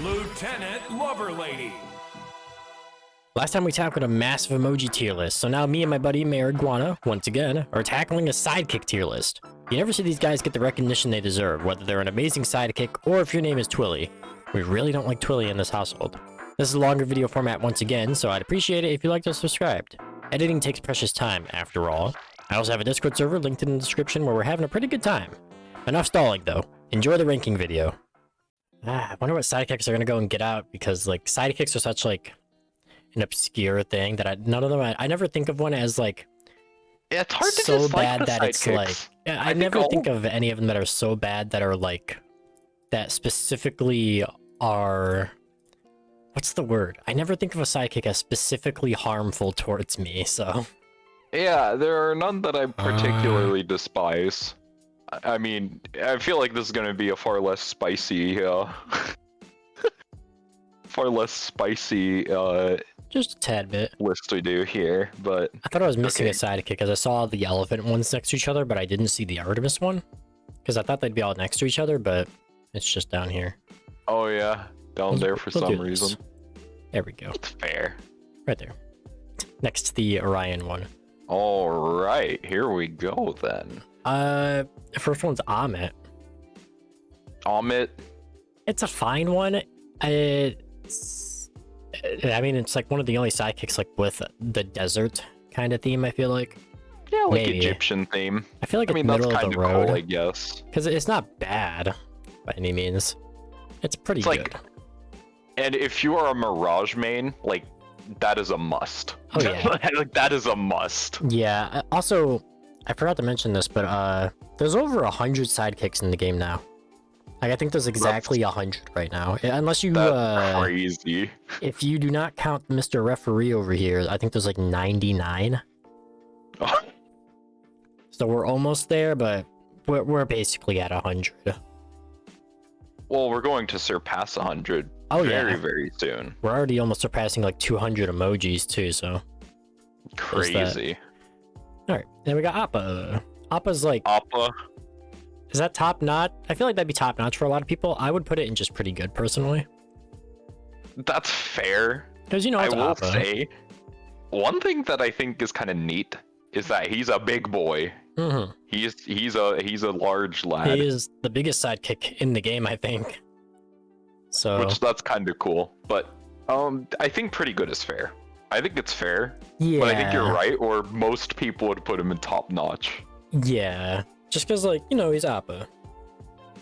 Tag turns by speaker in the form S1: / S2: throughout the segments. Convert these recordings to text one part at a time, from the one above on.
S1: Lieutenant Loverlady.
S2: Last time we tackled a massive emoji tier list, so now me and my buddy MayorIguana, once again, are tackling a sidekick tier list. You never see these guys get the recognition they deserve, whether they're an amazing sidekick or if your name is Twilly. We really don't like Twilly in this household. This is a longer video format once again, so I'd appreciate it if you liked and subscribed. Editing takes precious time, after all. I also have a Discord server linked in the description where we're having a pretty good time. Enough stalling, though. Enjoy the ranking video. I wonder what sidekicks are gonna go and get out, because, like, sidekicks are such, like, an obscure thing that none of them, I never think of one as, like,
S3: yeah, it's hard to
S2: so
S3: dislike
S2: bad
S3: the
S2: that it's,
S3: sidekicks.
S2: like, I never think of any of them that are so bad that are, like, that specifically are, what's the word? I never think of a sidekick as specifically harmful towards me, so.
S3: Yeah, there are none that I particularly despise. I mean, I feel like this is going to be a far less spicy,
S2: Just a tad bit.
S3: list we do here, but...
S2: I thought I was missing
S3: okay.
S2: a sidekick because I saw the elephant ones next to each other, but I didn't see the Artemis one. Because I thought they'd be all next to each other, but it's just down here.
S3: Oh yeah, down there for
S2: We'll
S3: some
S2: do this.
S3: reason.
S2: There we go.
S3: It's fair.
S2: Right there. Next to the Orion one.
S3: Alright, here we go then.
S2: First one's Amit.
S3: Amit,
S2: It's a fine one. I mean, it's like one of the only sidekicks like with the desert kind of theme, I feel like.
S3: yeah, like
S2: Maybe.
S3: Egyptian theme.
S2: I feel like
S3: I mean,
S2: it's
S3: that's
S2: middle of
S3: kind
S2: the
S3: of
S2: road.
S3: cool, I guess.
S2: Because it's not bad by any means. It's pretty
S3: It's
S2: good.
S3: like, and if you are a Mirage main, like, that is a must.
S2: Oh, yeah.
S3: Like, that is a must.
S2: Yeah, also, I forgot to mention this, but there's over 100 sidekicks in the game now. Like, I think there's exactly 100 right now. Unless you,
S3: That's crazy.
S2: if you do not count Mr. Referee over here, I think there's like 99. So we're almost there, but we're basically at 100.
S3: Well, we're going to surpass 100
S2: Oh,
S3: very,
S2: yeah.
S3: very soon.
S2: We're already almost surpassing like 200 emojis too, so.
S3: Crazy.
S2: Alright, then we got Appa. Appa's like,
S3: Appa,
S2: is that top notch? I feel like that'd be top notch for a lot of people. I would put it in just pretty good, personally.
S3: that's fair.
S2: Because, you know,
S3: I
S2: it's
S3: will
S2: Appa.
S3: say, one thing that I think is kind of neat is that he's a big boy.
S2: Mm-hmm.
S3: He's a large lad,
S2: He is the biggest sidekick in the game, I think. So,
S3: which that's kind of cool. But I think pretty good is fair. I think it's fair,
S2: yeah.
S3: but I think you're right. Or most people would put him in top notch.
S2: Yeah. Just because, like, you know, he's Appa.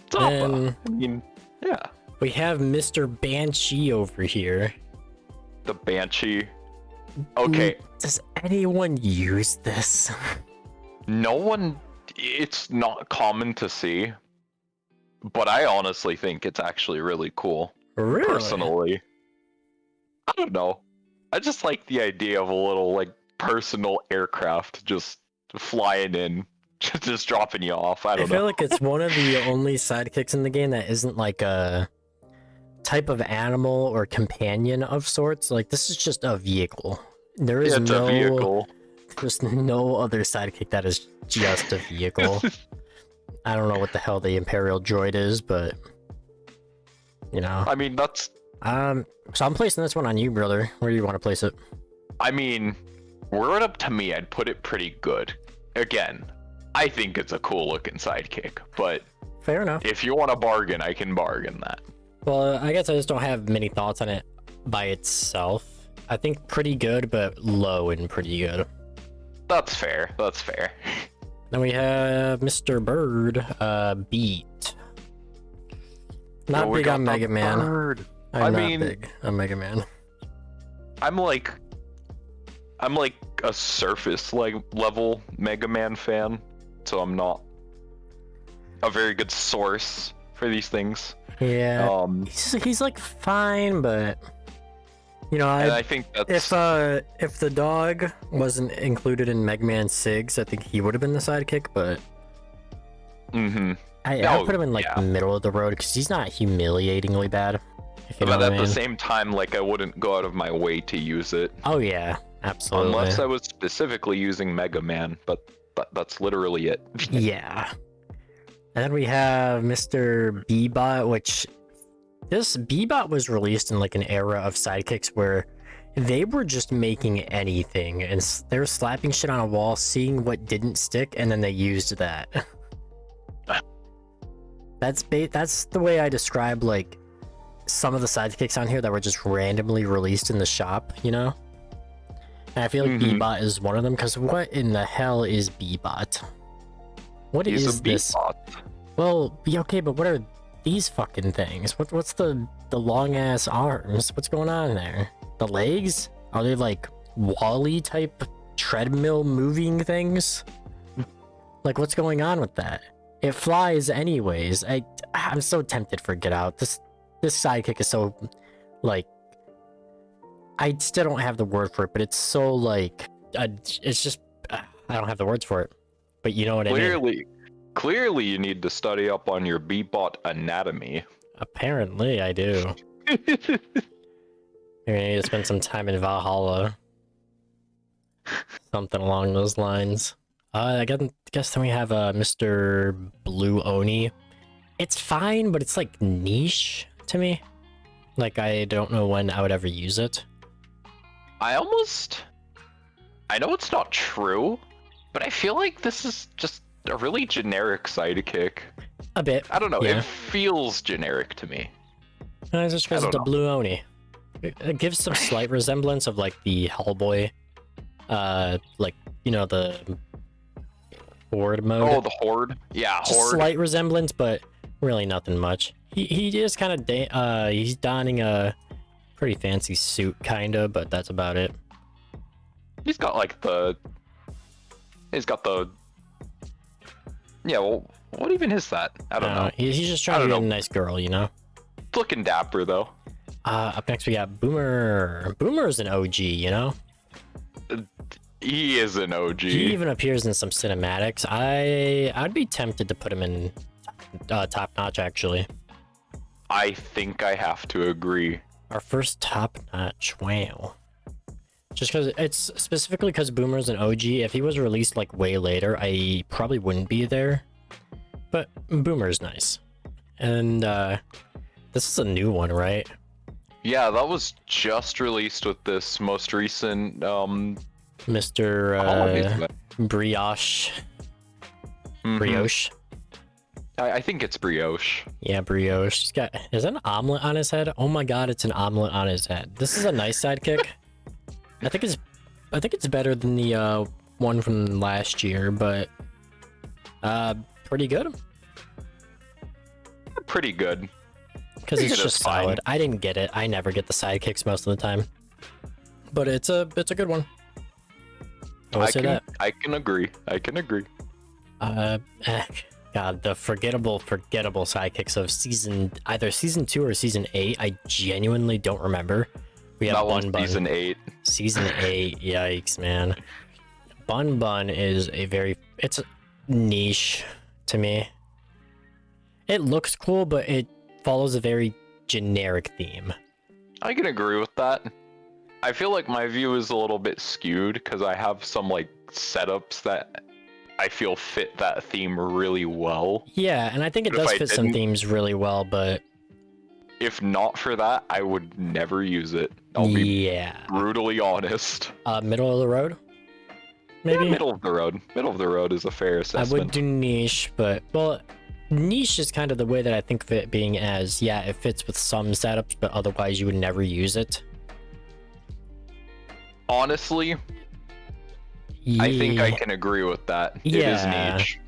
S3: It's Appa.
S2: And
S3: I mean, yeah,
S2: we have Mr. Banshee over here.
S3: the Banshee. Okay,
S2: Does anyone use this?
S3: no one. It's not common to see, but I honestly think it's actually really cool.
S2: Really?
S3: Personally, I don't know. I just like the idea of a little like personal aircraft just flying in, just dropping you off. I
S2: I
S3: don't
S2: feel
S3: know.
S2: like it's one of the only sidekicks in the game that isn't like a type of animal or companion of sorts. Like, this is just a vehicle. There is
S3: Yeah, it's a vehicle.
S2: There's no other sidekick that is just a vehicle. I don't know what the hell the Imperial droid is, but you know.
S3: I mean, that's.
S2: So I'm placing this one on you, brother. Where do you want to place it?
S3: I mean, were it up to me, I'd put it pretty good. Again, I think it's a cool looking sidekick, but
S2: Fair enough.
S3: if you want to bargain, I can bargain that.
S2: Well, I guess I just don't have many thoughts on it by itself. I think pretty good, but low and pretty good.
S3: That's fair. That's fair.
S2: Then we have Mr. Bird, Beat. Not
S3: We
S2: big
S3: got
S2: on
S3: the
S2: Mega Man.
S3: bird.
S2: I'm
S3: I
S2: not
S3: mean-
S2: big on Mega Man.
S3: I'm like a surface like level Mega Man fan, so I'm not a very good source for these things.
S2: Yeah, he's like fine, but you know,
S3: and I think that's
S2: if the dog wasn't included in Mega Man Sigs, I think he would have been the sidekick. But I put him in like
S3: yeah.
S2: middle of the road because he's not humiliatingly bad. If you know
S3: But
S2: what
S3: at
S2: I
S3: the
S2: mean.
S3: same time, like I wouldn't go out of my way to use it
S2: Oh yeah, absolutely.
S3: unless I was specifically using Mega Man. But that's literally it.
S2: Yeah. And then we have Mr. Bebot, which This Bebot was released in like an era of sidekicks where they were just making anything and they were slapping shit on a wall, seeing what didn't stick, and then they used that. That's the way I describe like some of the sidekicks on here that were just randomly released in the shop, you know? And I feel like Bebot is one of them, because what in the hell is Bebot? What is this? Well, okay, but what are these fucking things? What's the long ass arms? What's going on there? The legs? Are they like Wall-E type treadmill moving things? Like, what's going on with that? It flies anyways. I'm so tempted for Get Out. This sidekick is so like, I still don't have the word for it, but it's so like it's just I don't have the words for it. But you know what I mean.
S3: Clearly, you need to study up on your Bebot anatomy.
S2: Apparently, I do. Maybe I need to spend some time in Valhalla. Something along those lines. I guess then we have Mr. Blue Oni. It's fine, but it's like niche to me. Like, I don't know when I would ever use it.
S3: I know it's not true, but I feel like this is just a really generic sidekick.
S2: A bit.
S3: I don't know,
S2: yeah.
S3: It feels generic to me.
S2: It's just because it's a Blue Oni. It gives some slight resemblance of like the Hellboy, like, you know, the Horde mode.
S3: Oh, the Horde? Yeah,
S2: just
S3: Horde.
S2: Slight resemblance, but really nothing much. He is kind of he's donning a pretty fancy suit, kinda, but that's about it.
S3: He's got yeah, well, what even is that? I don't know.
S2: He's just trying to be a nice girl, you know?
S3: It's looking dapper, though.
S2: Up next we got Boomer. Boomer's an OG, you know?
S3: He is an OG.
S2: He even appears in some cinematics. I'd be tempted to put him in top notch, actually.
S3: I think I have to agree.
S2: Our first top notch. Wow. Just because it's specifically because Boomer's an OG. If he was released like way later, I probably wouldn't be there. But Boomer's nice. And this is a new one, right?
S3: Yeah, that was just released with this most recent
S2: Mr. Brioche. Brioche.
S3: I think it's Brioche.
S2: Yeah, Brioche. He's got, is that an omelet on his head? Oh my god, it's an omelet on his head. This is a nice sidekick. I think it's better than the one from last year, but pretty good.
S3: Pretty good.
S2: Because it's just solid. I didn't get it. I never get the sidekicks most of the time. But it's a good one. I
S3: can agree.
S2: God, the forgettable sidekicks of either season 2 or season 8, I genuinely don't remember. We have Bun Bun.
S3: Season 8.
S2: Season 8, yikes, man. Bun Bun is it's niche to me. It looks cool, but it follows a very generic theme.
S3: I can agree with that. I feel like my view is a little bit skewed because I have some like setups that I feel fit that theme really well.
S2: Yeah, and I think it does fit some themes really well, but
S3: if not for that, I would never use it. I'll be brutally honest.
S2: Middle of the road? Maybe?
S3: Yeah, middle of the road. Middle of the road is a fair assessment.
S2: I would do niche, but, well, niche is kind of the way that I think of it being as, yeah, it fits with some setups, but otherwise you would never use it.
S3: Honestly, I think I can agree with that.
S2: Yeah.
S3: It is niche.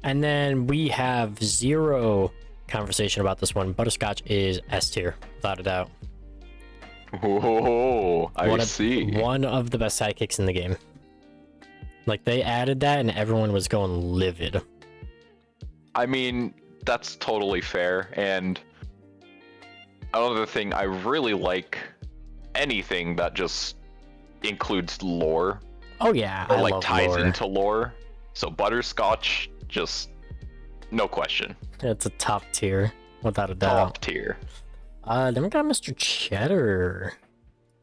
S2: And then we have zero conversation about this one. Butterscotch is S tier, without a doubt.
S3: Oh, I see.
S2: One of the best sidekicks in the game. Like, they added that and everyone was going livid.
S3: I mean, that's totally fair. And another thing, I really like anything that just includes lore.
S2: Oh yeah,
S3: or
S2: I
S3: like
S2: love
S3: ties
S2: lore.
S3: into lore. So Butterscotch, just no question.
S2: It's a top tier, without a doubt.
S3: Top tier.
S2: Then we got Mr. Cheddar.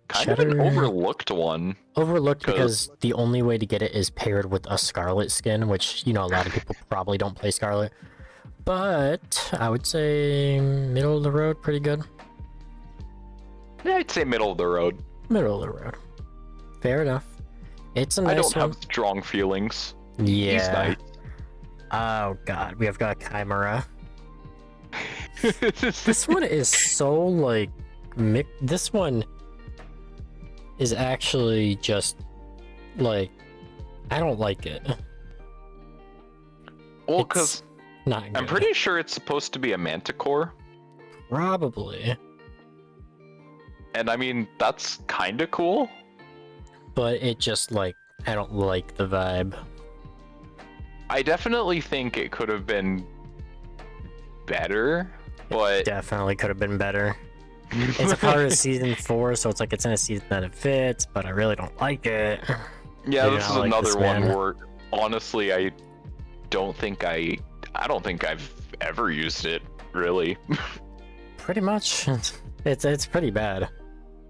S3: Kind of an overlooked one.
S2: Overlooked because the only way to get it is paired with a Scarlet skin, which, you know, a lot of people probably don't play Scarlet. But I would say middle of the road, pretty good.
S3: Yeah, I'd say middle of the road.
S2: Middle of the road. Fair enough. It's a nice
S3: I don't
S2: one.
S3: have strong feelings.
S2: Yeah.
S3: He's nice.
S2: Oh god, we have got Chimera. This one is so like this one is actually just like I don't like it.
S3: Well,
S2: It's
S3: because
S2: not
S3: I'm
S2: good.
S3: pretty sure it's supposed to be a manticore.
S2: Probably,
S3: And I mean, that's kind of cool.
S2: but it just like I don't like the vibe.
S3: I definitely think it could have been better, but
S2: Definitely could have been better. It's a part of season 4, so it's like it's in a season that it fits, but I really don't like it.
S3: yeah,
S2: I do
S3: this is
S2: not like
S3: another
S2: this
S3: one
S2: man.
S3: where honestly, I don't think I've ever used it really.
S2: Pretty much, it's pretty bad.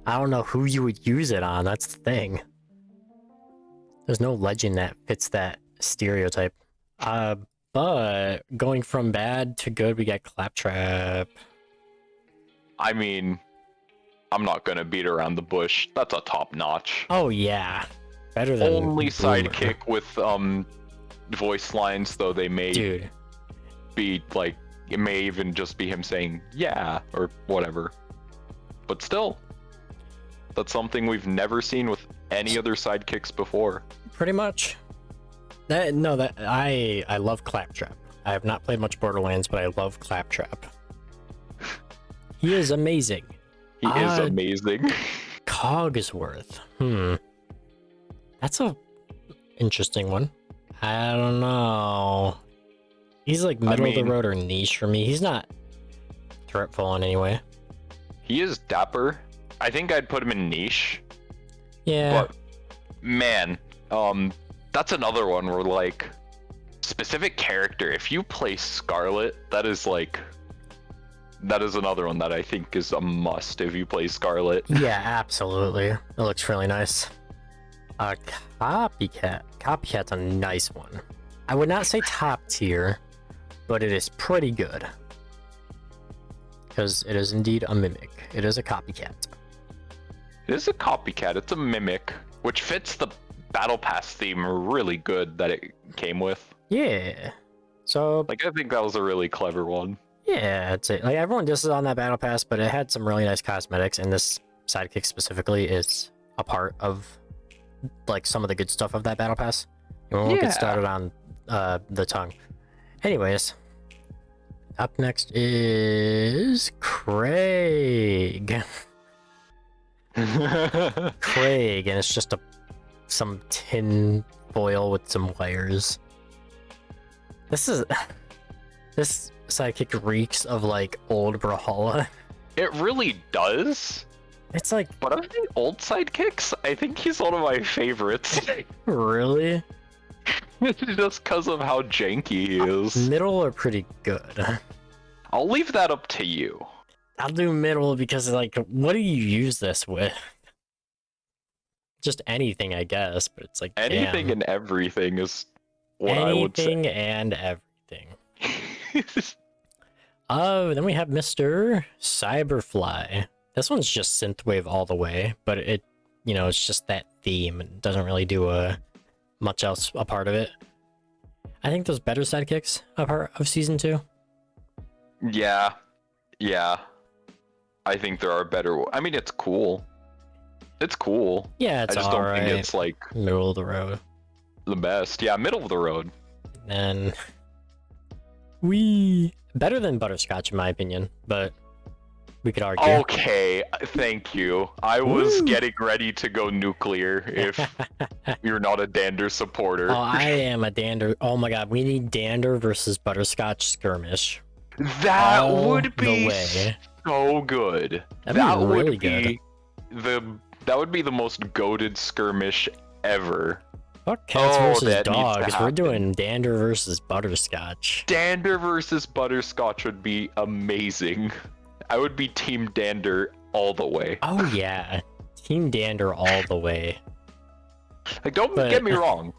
S2: I don't know who you would use it on. That's the thing. There's no legend that fits that stereotype. But going from bad to good, we got Claptrap.
S3: I mean, I'm not gonna beat around the bush. That's a top notch.
S2: Oh yeah, better than
S3: Only
S2: Boomer.
S3: sidekick with voice lines, though they may
S2: Dude.
S3: be like, it may even just be him saying yeah or whatever. But still, that's something we've never seen with any other sidekicks before.
S2: Pretty much. I love Claptrap. I have not played much Borderlands, but I love Claptrap. He is amazing.
S3: He is amazing.
S2: Cogsworth. That's a interesting one. I don't know. He's like middle of the road or niche for me. He's not threatful in any way.
S3: He is dapper. I think I'd put him in niche.
S2: Yeah.
S3: But man, that's another one where like specific character. If you play Scarlet, that is another one that I think is a must if you play Scarlet.
S2: Yeah, absolutely. It looks really nice. Copycat. Copycat's a nice one. I would not say top tier, but it is pretty good. Because it is indeed a mimic. It is a copycat.
S3: It is a copycat. It's a mimic, which fits the Battle Pass theme really good that it came with.
S2: Yeah. So,
S3: Like, I think that was a really clever one.
S2: yeah, I'd say, like, everyone disses on that Battle Pass, but it had some really nice cosmetics, and this sidekick specifically is a part of, like, some of the good stuff of that Battle Pass. And we won't get started on the tongue. Anyways, up next is Craig. Craig, and it's just some tin foil with some wires. This sidekick reeks of like old Brawlhalla.
S3: It really does.
S2: It's like,
S3: But of the old sidekicks, I think he's one of my favorites.
S2: really?
S3: Just because of how janky he is.
S2: Middle are pretty good.
S3: I'll leave that up to you.
S2: I'll do middle because, like, what do you use this with? Just anything, I guess, but it's like,
S3: Anything
S2: damn.
S3: and everything is what I would say.
S2: Anything and everything. Oh, then we have Mr. Cyberfly. This one's just synthwave all the way, but it, you know, it's just that theme. It doesn't really do much else a part of it. I think there's better sidekicks a part of season 2.
S3: Yeah. I think there are better. I mean, it's cool. It's cool.
S2: Yeah, it's
S3: I just don't
S2: alright.
S3: think it's like
S2: Middle of the road.
S3: the best. Yeah, middle of the road.
S2: And better than butterscotch in my opinion, but we could argue.
S3: Okay, thank you. I was getting ready to go nuclear if you're not a Dander supporter.
S2: Oh, I am a Dander. Oh my god, we need Dander versus butterscotch skirmish.
S3: That
S2: all
S3: would
S2: the
S3: be
S2: way.
S3: so good.
S2: That'd be really good.
S3: That would be the most goated skirmish ever.
S2: Fuck cats
S3: Oh,
S2: versus
S3: that needs to
S2: dogs. We're
S3: happen.
S2: doing Dander versus butterscotch.
S3: Dander versus butterscotch would be amazing. I would be team Dander all the way.
S2: Oh yeah, Team Dander all the way.
S3: Like, don't get me wrong.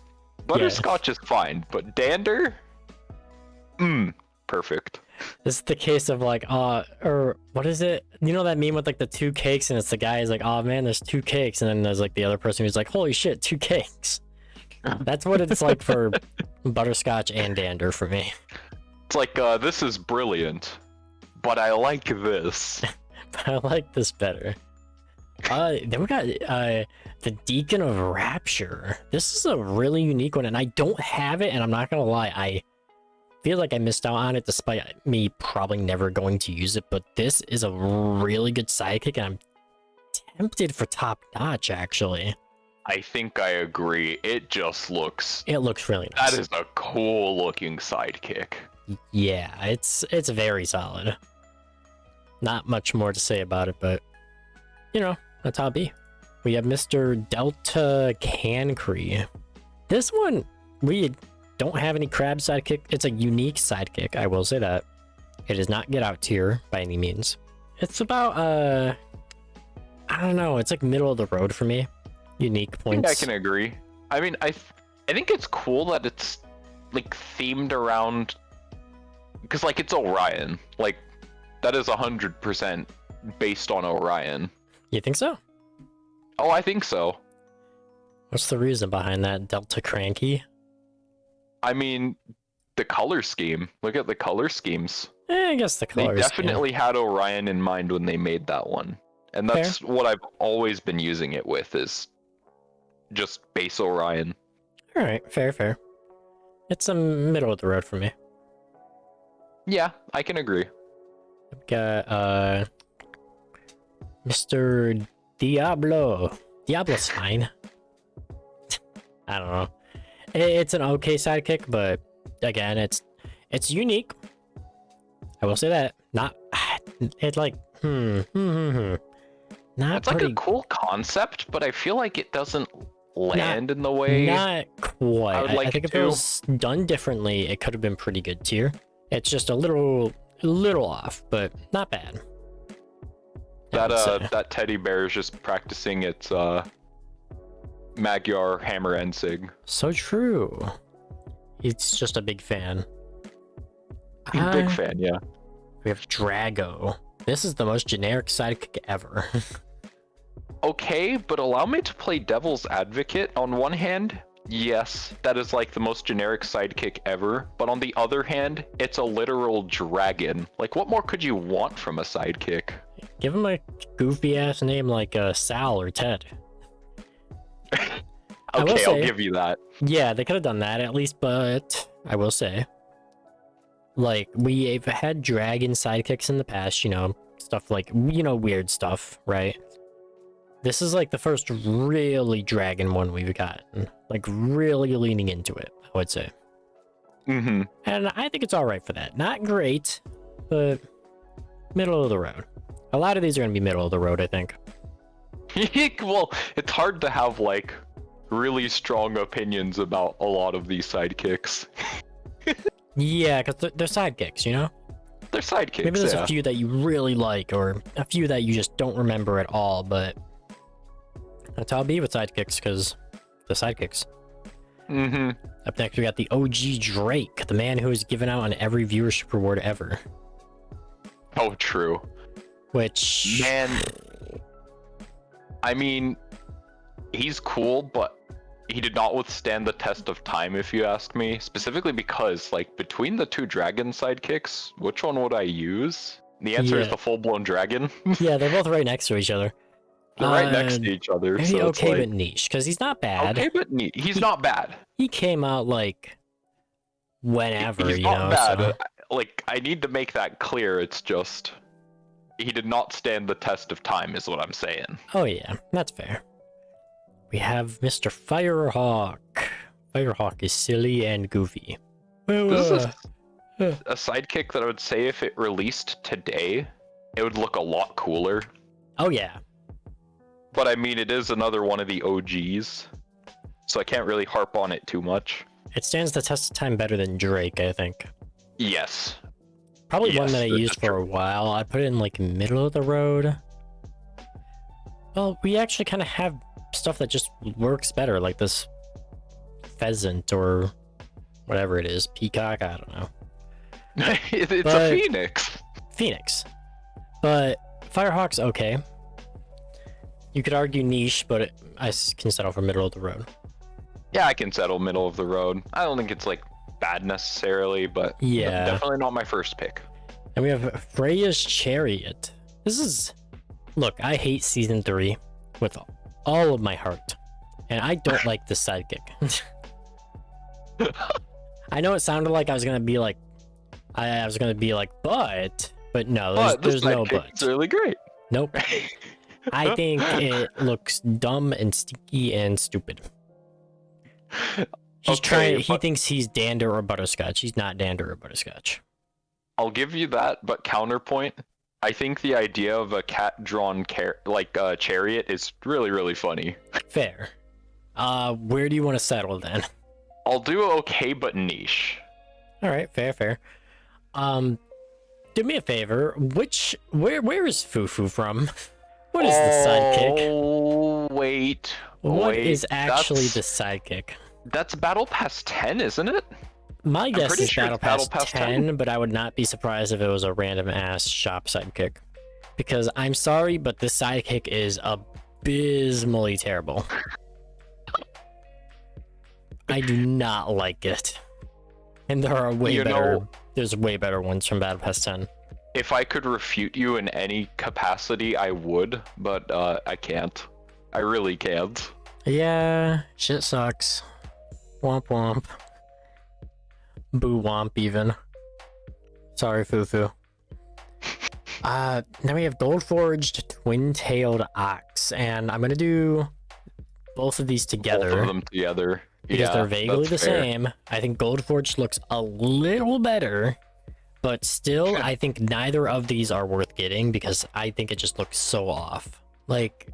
S3: Butterscotch is fine, but Dander? perfect.
S2: This is the case of like, or what is it? You know that meme with like the 2 cakes, and it's the guy is like, oh man, there's 2 cakes, and then there's like the other person who's like, holy shit, 2 cakes. That's what it's like for butterscotch and dander for me.
S3: It's like, this is brilliant, but I like this.
S2: I like this better. Then we got the Deacon of Rapture. This is a really unique one, and I don't have it, and I'm not gonna lie, I feel like I missed out on it despite me probably never going to use it, but this is a really good sidekick, and I'm tempted for top notch, actually.
S3: I think I agree. It just looks...
S2: It looks really nice.
S3: That is a cool looking sidekick.
S2: Yeah, it's very solid. Not much more to say about it, but, you know, that's how it be. We have Mr. Delta Cancree. This one, we don't have any crab sidekick. It's a unique sidekick, I will say that. It is not get out tier by any means. It's about, I don't know, it's like middle of the road for me. Unique points.
S3: I think I can agree. I mean, I think it's cool that it's like themed around, because like it's Orion. Like that is 100% based on Orion.
S2: You think so?
S3: Oh, I think so.
S2: What's the reason behind that, Delta Cranky?
S3: I mean, the color scheme. Look at the color schemes.
S2: I guess the colors.
S3: They definitely had Orion in mind when they made that one, and that's what I've always been using it with, is just base Orion.
S2: All right, fair. It's a middle of the road for me.
S3: Yeah, I can agree.
S2: I've got Mr. Diablo Sign. I don't know. It's an okay sidekick, but again, it's unique. I will say that. Not it's like Not
S3: it's like a cool concept, but I feel like it doesn't land in the way.
S2: Not quite.
S3: I would like
S2: I think
S3: it
S2: if it
S3: to.
S2: was done differently, it could have been pretty good tier. It's just a little off, but not bad.
S3: That teddy bear is just practicing its Magyar hammer and sig.
S2: So true. He's just a big fan.
S3: Big fan, yeah.
S2: We have Drago. This is the most generic sidekick ever.
S3: Okay, but allow me to play devil's advocate. On one hand, yes, that is like the most generic sidekick ever, but on the other hand, it's a literal dragon. Like, what more could you want from a sidekick?
S2: Give him a goofy ass name like Sal or Ted.
S3: Okay, I'll give you that.
S2: Yeah, they could have done that at least, but I will say, like, we've had dragon sidekicks in the past, you know, stuff like, you know, weird stuff, right? This is like the first really dragon one we've gotten, like really leaning into it, I would say.
S3: Mm-hmm.
S2: And I think it's all right for that. Not great, but middle of the road. A lot of these are going to be middle of the road, I think.
S3: Well, it's hard to have like really strong opinions about a lot of these sidekicks.
S2: Yeah, because they're sidekicks, you know?
S3: They're sidekicks.
S2: Maybe there's a few that you really like, or a few that you just don't remember at all, but that's how I'll be with sidekicks, because the sidekicks.
S3: Mm-hmm.
S2: Up next, we got the OG Drake, the man who is given out on every viewership reward ever.
S3: Oh, true.
S2: Which...
S3: Man, I mean, he's cool, but he did not withstand the test of time, if you ask me. Specifically because, like, between the two dragon sidekicks, which one would I use? The answer is the full-blown dragon.
S2: Yeah, they're both right next to each other.
S3: They're right next to each other.
S2: Maybe
S3: so
S2: okay,
S3: it's like,
S2: but niche, because he's not bad.
S3: Okay, but neat. He's not bad.
S2: He came out, like, whenever,
S3: He's
S2: you
S3: not
S2: know?
S3: bad.
S2: So...
S3: Like, I need to make that clear. It's just... He did not stand the test of time, is what I'm saying.
S2: Oh, yeah. That's fair. We have Mr. Firehawk. Firehawk is silly and goofy. Well,
S3: This is a sidekick that I would say if it released today, it would look a lot cooler.
S2: Oh, yeah.
S3: But I mean, it is another one of the OGs, so I can't really harp on it too much.
S2: It stands the test of time better than Drake, I think.
S3: Yes.
S2: Probably one
S3: Yes,
S2: that I
S3: that's
S2: used for
S3: true.
S2: a while. I put it in, like, middle of the road. Well, we actually kind of have stuff that just works better, like this pheasant or whatever it is. Peacock? I don't know.
S3: It's
S2: But-
S3: a phoenix.
S2: Phoenix. But Firehawk's okay. You could argue niche, but I can settle for middle of the road.
S3: Yeah, I can settle middle of the road. I don't think it's like bad necessarily, but
S2: Yeah.
S3: definitely not my first pick.
S2: And we have Freya's Chariot. This is... Look, I hate Season 3 with all of my heart. And I don't like this sidekick. I know it sounded like I was gonna be like... I was gonna be like, but no, there's no but.
S3: It's really great.
S2: Nope. I think it looks dumb and stinky and stupid. He's
S3: Okay,
S2: he
S3: but-
S2: thinks he's Dander or Butterscotch. He's not Dander or Butterscotch.
S3: I'll give you that, but counterpoint, I think the idea of a cat-drawn chariot is really, really funny.
S2: Fair. Where do you want to settle then?
S3: I'll do okay, but niche.
S2: All right, fair. Do me a favor. Where is Fufu from? What is the sidekick?
S3: Oh, wait.
S2: What
S3: wait,
S2: is actually
S3: that's-
S2: the sidekick?
S3: That's Battle Pass 10, isn't it?
S2: My guess
S3: pretty
S2: is
S3: sure
S2: Battle
S3: it's Battle
S2: Pass
S3: Pass
S2: 10, but I would not be surprised if it was a random ass shop sidekick. Because I'm sorry, but this sidekick is abysmally terrible. I do not like it. And there are there's way better ones from Battle Pass 10.
S3: If I could refute you in any capacity, I would, but I can't. I really can't.
S2: Yeah, shit sucks. Womp womp. Boo womp even. Sorry, Fufu. Now we have Gold Forged Twin-Tailed Ox, and I'm gonna do both of these together.
S3: Both of them together.
S2: Because
S3: Yeah,
S2: they're vaguely the
S3: that's fair.
S2: same. I think Gold Forged looks a little better, but still, I think neither of these are worth getting because I think it just looks so off. Like,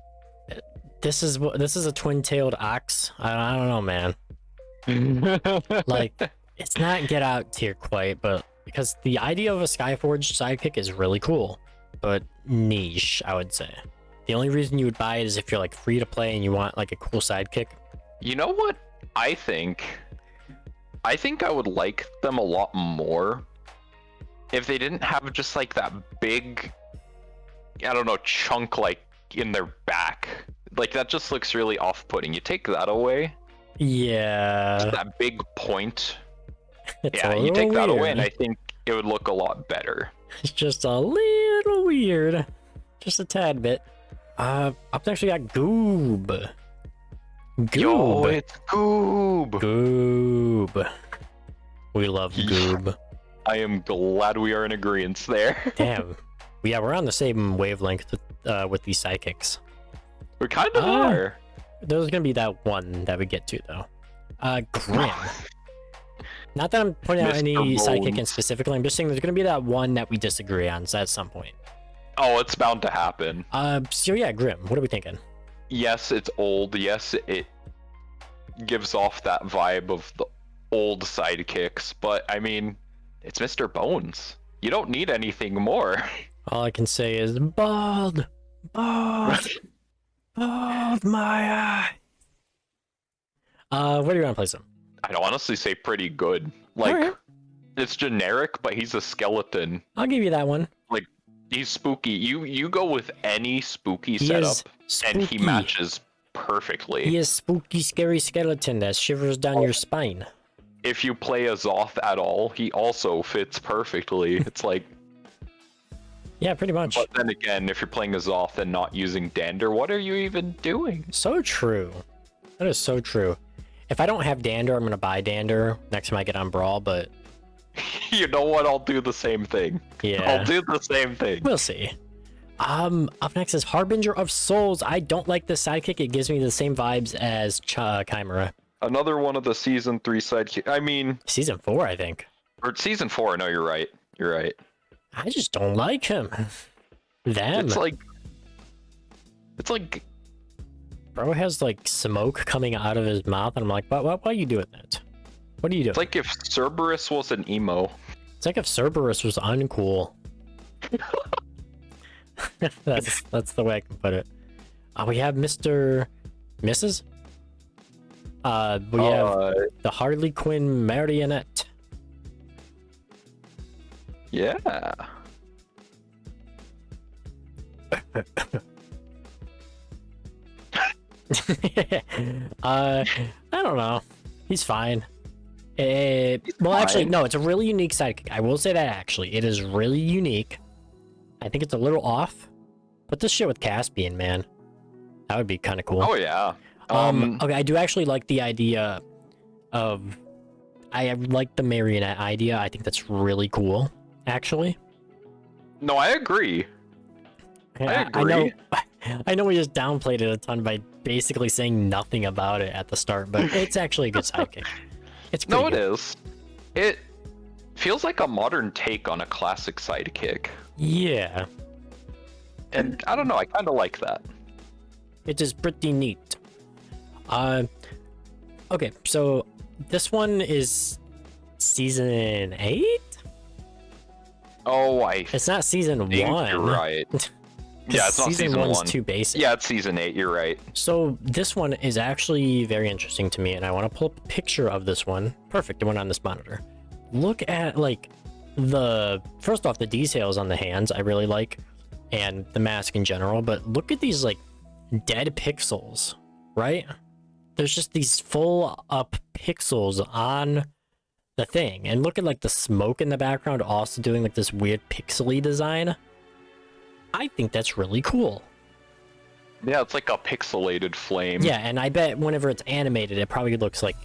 S2: this is a twin-tailed ox. I don't know, man. Like, it's not Get Out tier quite, but because the idea of a Skyforged sidekick is really cool, but niche, I would say. The only reason you would buy it is if you're like free to play and you want like a cool sidekick.
S3: You know what? I think I would like them a lot more if they didn't have just like that big, I don't know, chunk like in their back. Like that just looks really off-putting. You take that away,
S2: Yeah.
S3: that big point.
S2: It's
S3: Yeah,
S2: a
S3: you take
S2: little
S3: that away,
S2: weird.
S3: and I think it would look a lot better.
S2: It's just a little weird. Just a tad bit. Up next we got Goob. Goob.
S3: Yo, it's Goob.
S2: Goob. We love
S3: Yeah.
S2: Goob.
S3: I am glad we are in agreement there.
S2: Damn. Yeah, we're on the same wavelength with these sidekicks.
S3: We kind of
S2: Ah.
S3: are.
S2: There's gonna be that one that we get to though. Grim. Not that I'm pointing out
S3: Mr.
S2: any sidekick in
S3: Bones.
S2: specifically, I'm just saying there's gonna be that one that we disagree on at some point.
S3: Oh, it's bound to happen.
S2: So yeah, Grim, what are we thinking?
S3: Yes, it's old. Yes, it gives off that vibe of the old sidekicks, but I mean, it's Mr. Bones. You don't need anything more.
S2: All I can say is bald, bald, bald my eye. Where do you want to place him?
S3: I'd honestly say pretty good. Like,
S2: Alright.
S3: it's generic, but he's a skeleton.
S2: I'll give you that one.
S3: He's spooky. You go with any spooky
S2: He
S3: setup,
S2: is
S3: and he
S2: spooky.
S3: matches perfectly.
S2: He is spooky, scary skeleton that shivers down your spine.
S3: If you play a Zoth at all, he also fits perfectly. It's like,
S2: Yeah, pretty much.
S3: but then again, if you're playing a Zoth and not using Dander, what are you even doing?
S2: So true. That is so true. If I don't have Dander, I'm gonna buy Dander next time I get on Brawl, but
S3: You know what? I'll do the same thing.
S2: yeah.
S3: I'll do the same thing.
S2: We'll see. Up next is Harbinger of Souls. I don't like this sidekick. It gives me the same vibes as Chimera.
S3: Another one of the season 3 sidekick. I mean,
S2: Season 4, I think.
S3: or season 4. No, you're right. You're right.
S2: I just don't like him. Them.
S3: It's like
S2: Bro has like smoke coming out of his mouth, and I'm like, why are you doing that? What are you doing?
S3: it's like if Cerberus was an emo.
S2: It's like if Cerberus was uncool. that's the way I can put it. We have Mrs. We have the Harley Quinn marionette.
S3: Yeah.
S2: I don't know. He's fine. Well, actually,
S3: fine.
S2: no, it's a really unique sidekick. I will say that, actually. It is really unique. I think it's a little off. But this shit with Caspian, man. That would be kind of cool.
S3: Oh, yeah.
S2: Okay, I do actually like the idea of... I like the marionette idea. I think that's really cool, actually.
S3: No, I agree. I agree.
S2: I know we just downplayed it a ton by basically saying nothing about it at the start, but it's actually a good sidekick. It's pretty
S3: No, it
S2: good.
S3: is. It feels like a modern take on a classic sidekick.
S2: Yeah,
S3: And I don't know, I kind of like that.
S2: it is pretty neat. Okay, so this one is season 8?
S3: Oh,
S2: It's not season
S3: think
S2: 1.
S3: you're right. Yeah, it's not season
S2: one's
S3: 1.
S2: too basic.
S3: Yeah, it's season 8, you're right.
S2: So this one is actually very interesting to me, and I want to pull up a picture of this one. Perfect, the one on this monitor. Look at, like, first off, the details on the hands I really like, and the mask in general, but look at these, like, dead pixels, right? There's just these full up pixels on the thing, and look at, like, the smoke in the background also doing, like, this weird pixely design. I think that's really cool.
S3: Yeah, it's like a pixelated flame.
S2: Yeah, and I bet whenever it's animated, it probably looks like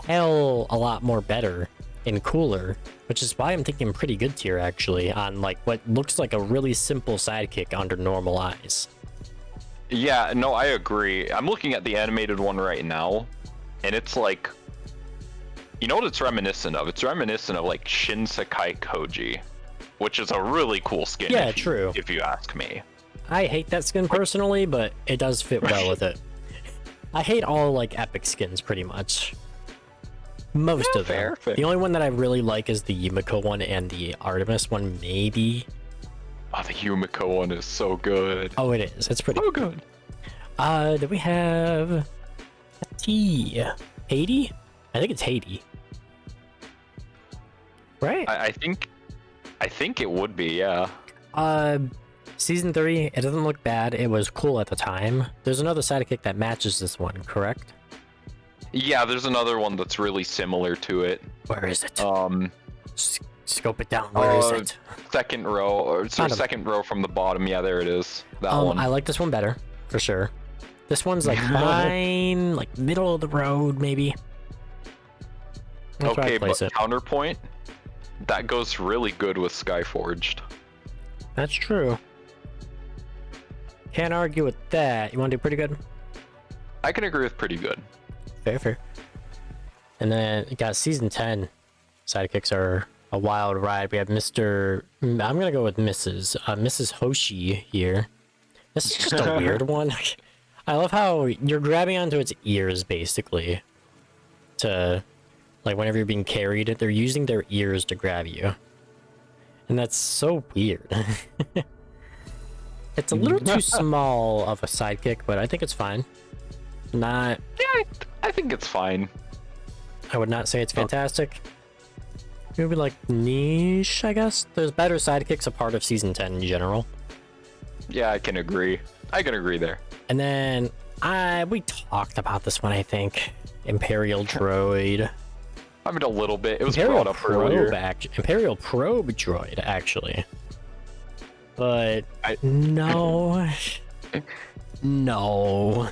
S2: hell a lot more better and cooler, which is why I'm thinking pretty good tier, actually, on like what looks like a really simple sidekick under normal eyes.
S3: Yeah, no, I agree. I'm looking at the animated one right now, and it's like... You know what it's reminiscent of? It's reminiscent of like Shinsekai Koji, which is a really cool skin.
S2: Yeah, true.
S3: If you ask me.
S2: I hate that skin personally, but it does fit well with it. I hate all like epic skins pretty much. Most of them.
S3: Fair.
S2: The only one that I really like is the Yumiko one and the Artemis one, maybe.
S3: Oh, the Yumiko one is so good.
S2: Oh, it is. It's pretty
S3: So good.
S2: Then we have T. Haiti? I think it's Haiti. Right?
S3: I think it would be, yeah.
S2: Season 3, it doesn't look bad. It was cool at the time. There's another sidekick that matches this one, correct?
S3: Yeah, there's another one that's really similar to it.
S2: Where is it? Scope it down. Where is it?
S3: Second row, or sorry,
S2: Bottom.
S3: second row from the bottom. Yeah, there it is. That one.
S2: I like this one better, for sure. This one's like fine, like middle of the road, maybe. That's where
S3: Okay,
S2: I'd
S3: but
S2: place it.
S3: counterpoint, that goes really good with Skyforged.
S2: That's true. Can't argue with that. You want to do pretty good?
S3: I can agree with pretty good.
S2: Fair. And then you got season 10. Sidekicks are a wild ride. We have Mr. I'm gonna go with Mrs. Hoshi here. This is just a weird one. I love how you're grabbing onto its ears basically. To like whenever you're being carried, they're using their ears to grab you. And that's so weird. It's a little too small of a sidekick, but I think it's fine. Not
S3: Yeah, I think it's fine.
S2: I would not say it's fantastic. It would be like niche, I guess. There's better sidekicks a part of season 10 in general.
S3: Yeah, I can agree. I can agree there.
S2: And then we talked about this one, I think. Imperial Droid.
S3: I mean, a little bit. It was
S2: Imperial
S3: brought up earlier.
S2: Imperial Probe Droid, actually. But no. No.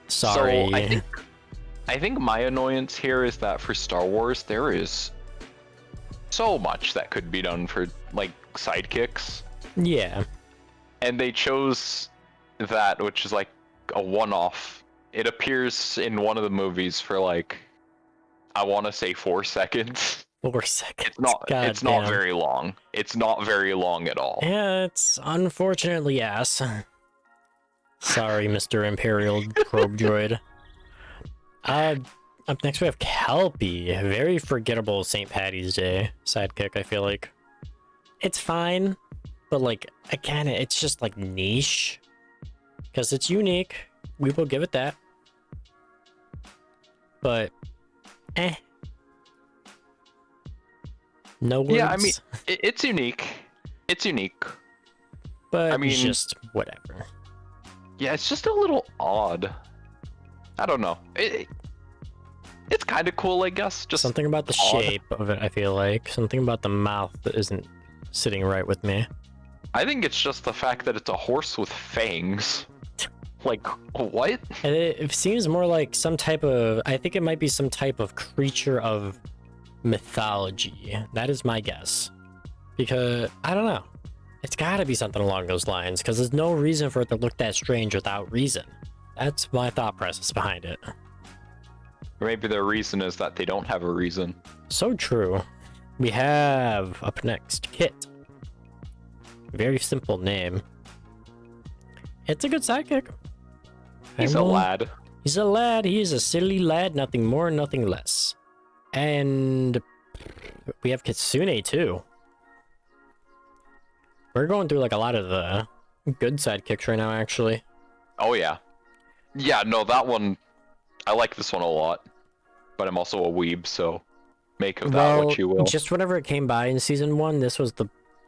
S2: Sorry.
S3: So I think my annoyance here is that for Star Wars there is so much that could be done for like sidekicks,
S2: Yeah.
S3: and they chose that, which is like a one-off. It appears in one of the movies for like, I want to say 4 seconds.
S2: 4 seconds.
S3: It's not. It's not very long. It's not very long at all.
S2: Yeah, it's unfortunately yes. Sorry, Mr. Imperial Probe Droid. Up next we have Kelpie. Very forgettable St. Patty's Day sidekick, I feel like. It's fine, but like, again, it's just like niche. Because it's unique. We will give it that. But, No words.
S3: Yeah, I mean, it's unique. It's unique.
S2: but
S3: I mean-
S2: just whatever.
S3: Yeah, it's just a little odd. I don't know. It's kind of cool, I guess. Just
S2: Something about the
S3: odd.
S2: shape of it, I feel like. Something about the mouth that isn't sitting right with me.
S3: I think it's just the fact that it's a horse with fangs. Like, what?
S2: And it seems more like some type of... I think it might be some type of creature of mythology. That is my guess. Because, I don't know. It's gotta be something along those lines, because there's no reason for it to look that strange without reason. That's my thought process behind it.
S3: Or maybe their reason is that they don't have a reason.
S2: So true. We have up next Qith. Very simple name. It's a good sidekick.
S3: He's a lad.
S2: He's a lad. He's a silly lad. Nothing more, nothing less. And we have Kitsune too. We're going through like a lot of the good sidekicks right now, actually.
S3: Oh yeah. Yeah, no, that one, I like this one a lot. But I'm also a weeb, so make of that what you will.
S2: Just whenever it came by in season 1, this was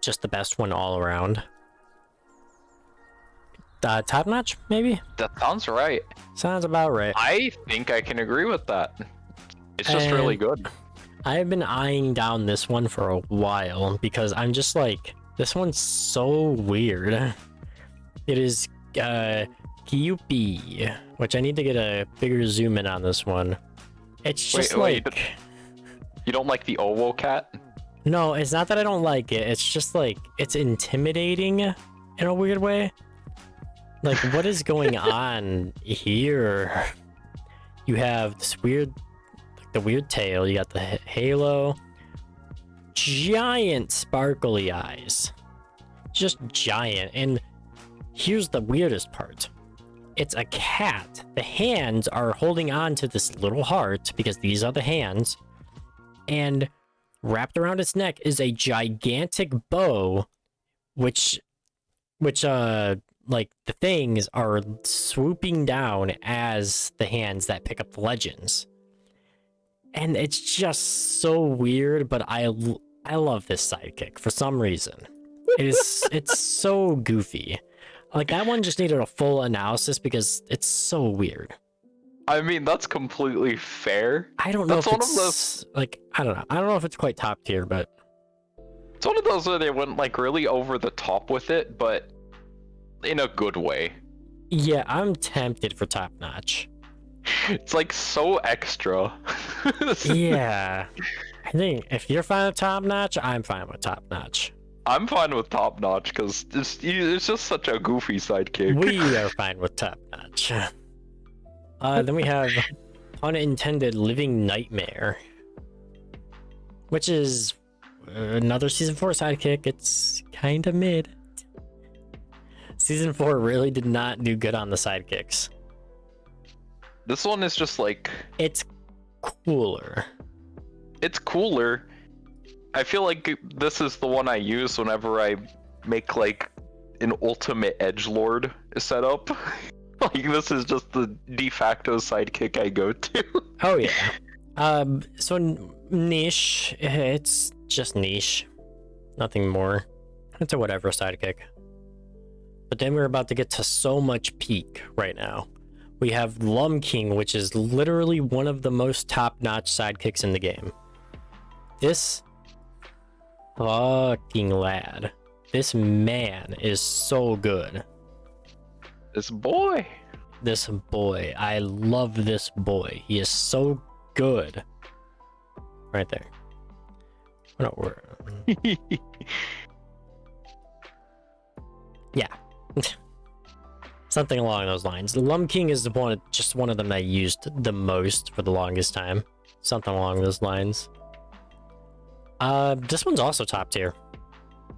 S2: just the best one all around. Top notch, maybe?
S3: That sounds right.
S2: Sounds about right.
S3: I think I can agree with that. It's just really good.
S2: I've been eyeing down this one for a while because I'm just like, this one's so weird. It is Qith, which I need to get a bigger zoom in on this one. It's just
S3: Wait, you don't like the Owo cat?
S2: No, it's not that I don't like it. It's just like, it's intimidating in a weird way. Like, what is going on here? You have this weird, like the weird tail. You got the halo. Giant sparkly eyes. Just giant. And here's the weirdest part. It's a cat. The hands are holding on to this little heart because these are the hands. And wrapped around its neck is a gigantic bow, which like the things are swooping down as the hands that pick up the legends. And it's just so weird, but I love this sidekick for some reason. It's so goofy. Like, that one just needed a full analysis because it's so weird.
S3: I mean, that's completely fair.
S2: I don't know
S3: That's
S2: if
S3: one of
S2: it's
S3: those-
S2: like, I don't know. I don't know if it's quite top tier, but
S3: It's one of those where they went like really over the top with it, but in a good way.
S2: yeah, I'm tempted for top notch.
S3: It's like so extra.
S2: Yeah. I think if you're fine with top notch, I'm fine with top notch.
S3: I'm fine with top notch because it's just such a goofy sidekick.
S2: We are fine with top notch. Then we have Unintended Living Nightmare, which is another season 4 sidekick. It's kind of mid. Season 4 really did not do good on the sidekicks.
S3: This one is just like,
S2: It's cooler.
S3: it's cooler. I feel like this is the one I use whenever I make like an ultimate edgelord setup. Like, this is just the de facto sidekick I go to.
S2: Oh yeah. So niche. It's just niche. Nothing more. It's a whatever sidekick. But then we're about to get to so much peak right now. We have Lum King, which is literally one of the most top-notch sidekicks in the game. This fucking lad. This man is so good.
S3: This boy.
S2: This boy. I love this boy. He is so good. Right there. No, yeah. Something along those lines. The Lum King is just one of them that I used the most for the longest time. Something along those lines. This one's also top tier.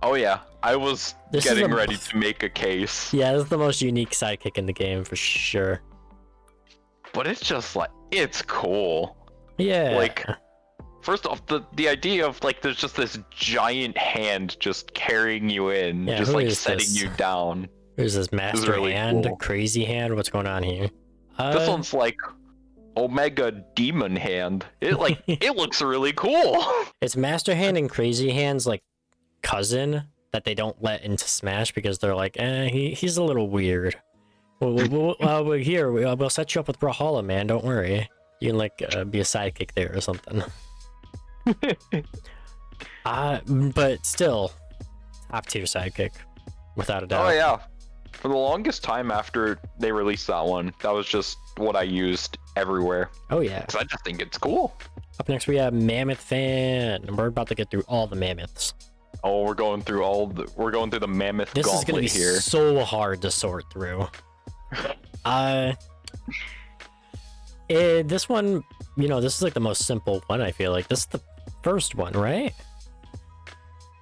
S3: Oh yeah, I was
S2: This is
S3: getting
S2: a-
S3: ready to make a case.
S2: Yeah, this is the most unique sidekick in the game for sure.
S3: But it's just like, it's cool.
S2: Yeah.
S3: Like, first off, the idea of like there's just this giant hand just carrying you in,
S2: Yeah,
S3: just
S2: who
S3: like
S2: is
S3: setting
S2: this?
S3: you down.
S2: There's this master
S3: really
S2: hand,
S3: cool.
S2: crazy hand. What's going on here?
S3: This one's like Omega Demon Hand. It like it looks really cool.
S2: It's Master Hand and Crazy Hand's like cousin that they don't let into Smash because they're like, he's a little weird. We'll set you up with Brawlhalla, man. Don't worry. You can like be a sidekick there or something. But still, top tier sidekick, without a doubt.
S3: Oh yeah. For the longest time after they released that one, that was just what I used everywhere.
S2: Oh yeah.
S3: Because I just think it's cool.
S2: Up next we have Mammoth Fan, and we're about to get through all the mammoths.
S3: Oh, we're going through the mammoth
S2: This is gonna
S3: gauntlet
S2: be
S3: here.
S2: so hard to sort through. This one, you know, this is like the most simple one. I feel like this is the first one, right?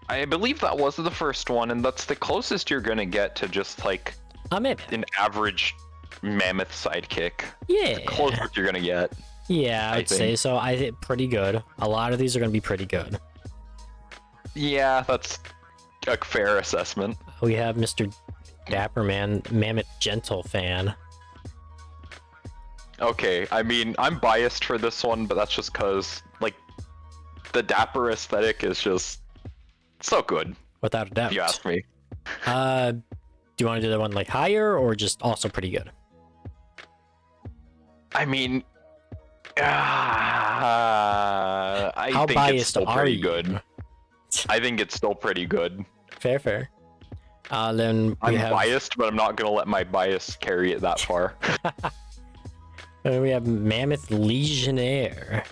S3: I believe that was the first one, and that's the closest you're gonna get to just like
S2: Mammoth.
S3: an average mammoth sidekick.
S2: Yeah.
S3: The closest you're gonna get.
S2: Yeah, I'd say
S3: think.
S2: so. I think pretty good. A lot of these are gonna be pretty good.
S3: Yeah, that's a fair assessment.
S2: We have Mr. Dapperman, Mammoth Gentle Fan.
S3: Okay, I mean, I'm biased for this one, but that's just because, like, the dapper aesthetic is just so good,
S2: Without a doubt.
S3: if you ask me.
S2: Do you want to do that one like higher or just also pretty good?
S3: I mean, I
S2: How
S3: think it's
S2: biased
S3: still
S2: are
S3: pretty
S2: you?
S3: good. I think it's still pretty good.
S2: Fair. Then we
S3: I'm
S2: have
S3: biased, but I'm not gonna let my bias carry it that far.
S2: we have Mammoth Legionnaire.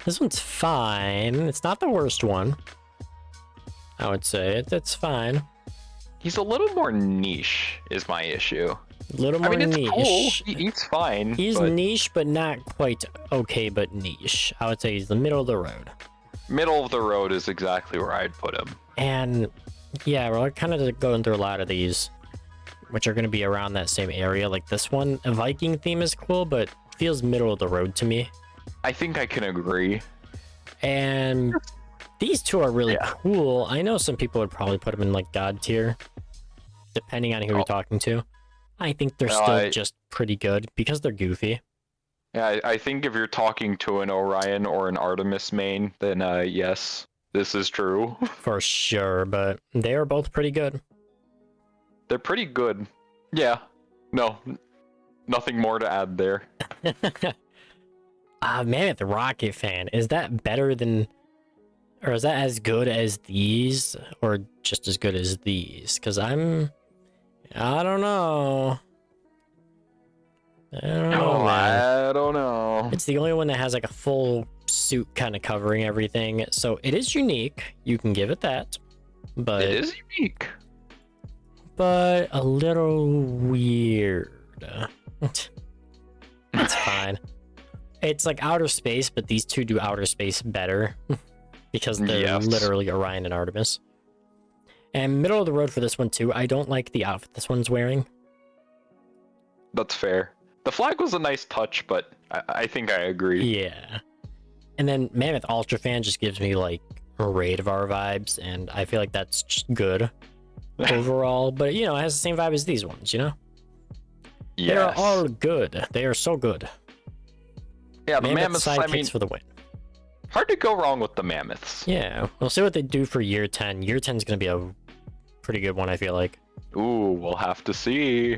S2: This one's fine. It's not the worst one. I would say it's fine.
S3: He's a little more niche, is my issue.
S2: A little more
S3: I mean, it's
S2: niche.
S3: cool. He's fine.
S2: He's
S3: but
S2: niche, but not quite okay, but niche. I would say he's the middle of the road.
S3: middle of the road is exactly where I'd put him.
S2: And yeah, we're kind of going through a lot of these, which are going to be around that same area. Like this one, a Viking theme is cool, but feels middle of the road to me.
S3: I think I can agree.
S2: And these two are really cool. I know some people would probably put them in like God tier, depending on who you're talking to. I think they're still just pretty good because they're goofy.
S3: Yeah, I think if you're talking to an Orion or an Artemis main, then yes, this is true.
S2: For sure, but they are both pretty good.
S3: They're pretty good. Yeah. No, nothing more to add there.
S2: Mammoth Rocket Fan. Is that better than, or is that as good as these, or just as good as these? Because I don't know. I don't know, man.
S3: I don't know.
S2: It's the only one that has like a full suit kind of covering everything, so it is unique. You can give it that, but
S3: It is unique.
S2: but a little weird. It's fine. It's like outer space, but these two do outer space better because they're literally Orion and Artemis. And middle of the road for this one too. I don't like the outfit this one's wearing.
S3: That's fair. The flag was a nice touch, but I think I agree.
S2: Yeah. And then Mammoth Ultra Fan just gives me like Raidvar vibes, and I feel like that's just good overall. But you know, it has the same vibe as these ones, you know?
S3: Yes.
S2: They are all good. They are so good.
S3: Yeah, the mammoths, I
S2: Sidekicks
S3: mean,
S2: for the win.
S3: hard to go wrong with the mammoths.
S2: Yeah, we'll see what they do for year 10. Year 10 is going to be a pretty good one, I feel like.
S3: Ooh, we'll have to see.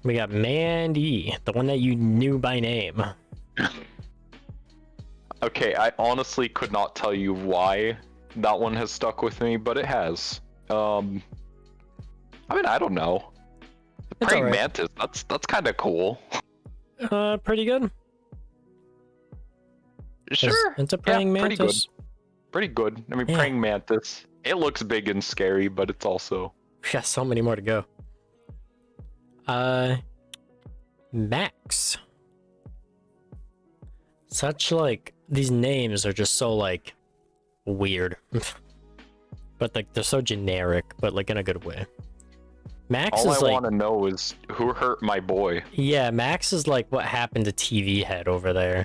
S2: We got Mandy, the one that you knew by name.
S3: Okay, I honestly could not tell you why that one has stuck with me, but it has. I mean, I don't know. The praying mantis, that's kind of cool.
S2: Pretty good.
S3: Sure.
S2: It's a praying mantis.
S3: Pretty good. I mean, praying mantis. It looks big and scary, but it's also...
S2: We got so many more to go. Max. Such like, these names are just so like weird. But like they're so generic, but like in a good way. Max
S3: All
S2: is
S3: I
S2: like,
S3: want to know is who hurt my boy.
S2: yeah, Max is like what happened to TV Head over there.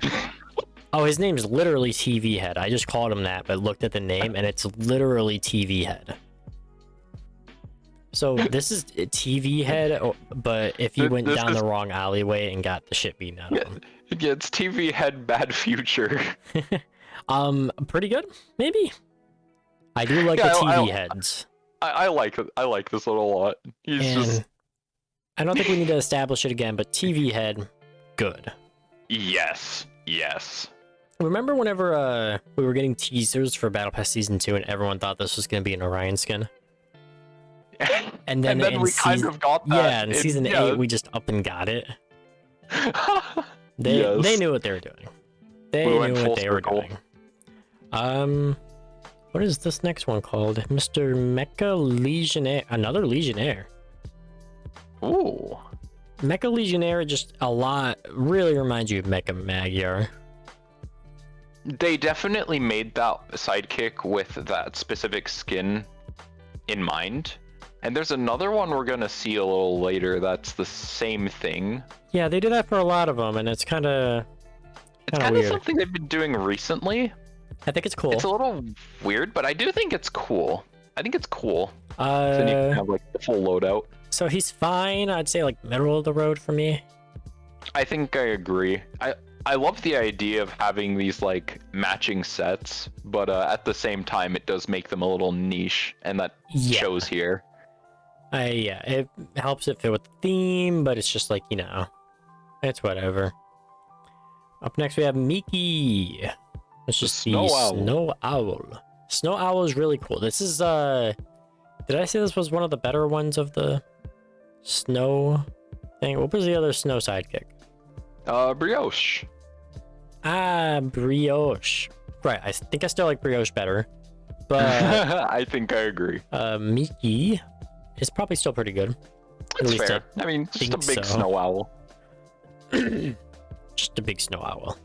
S2: Oh, his name's literally TV Head. I just called him that, but looked at the name and it's literally TV Head. So this is a TV head, but if you went
S3: This
S2: down
S3: is-
S2: the wrong alleyway and got the shit beaten out of him.
S3: Yeah, it's TV head bad future.
S2: Pretty good, maybe. I do like
S3: Yeah,
S2: the TV
S3: I-
S2: heads.
S3: I like this one a lot. He's
S2: And
S3: just
S2: I don't think we need to establish it again, but TV head, good.
S3: yes.
S2: Remember whenever we were getting teasers for Battle Pass Season 2 and everyone thought this was going to be an Orion skin? And then in
S3: we kind of got that.
S2: Yeah, in Season 8 we just up and got it. They knew what they were doing. They
S3: We went
S2: knew
S3: full
S2: what they were
S3: circle.
S2: doing. What is this next one called? Mr. Mecha Legionnaire. Another Legionnaire.
S3: Ooh.
S2: Mecha Legionnaire just a lot really reminds you of Mecha Magyar.
S3: They definitely made that sidekick with that specific skin in mind. And there's another one we're gonna see a little later that's the same thing.
S2: Yeah, they do that for a lot of them, and it's kind of
S3: It's kind of
S2: weird.
S3: something they've been doing recently.
S2: I think it's cool.
S3: It's a little weird, but I do think it's cool. I think it's cool. Then you can have like the full loadout.
S2: So he's fine. I'd say like middle of the road for me.
S3: I think I agree. I love the idea of having these like matching sets, but at the same time it does make them a little niche, and that
S2: Yeah.
S3: shows here.
S2: Yeah, it helps it fit with the theme, but it's just like, you know, it's whatever. Up next we have Miki. It's just the
S3: Snow Owl.
S2: Snow Owl. Snow Owl is really cool. This is did I say this was one of the better ones of the snow thing? What was the other snow sidekick?
S3: Brioche.
S2: Brioche. Right, I think I still like Brioche better. But
S3: I think I agree.
S2: Miki is probably still pretty good.
S3: It's
S2: least
S3: fair. I mean, just a
S2: think
S3: big
S2: so.
S3: snow owl.
S2: Just a big snow owl.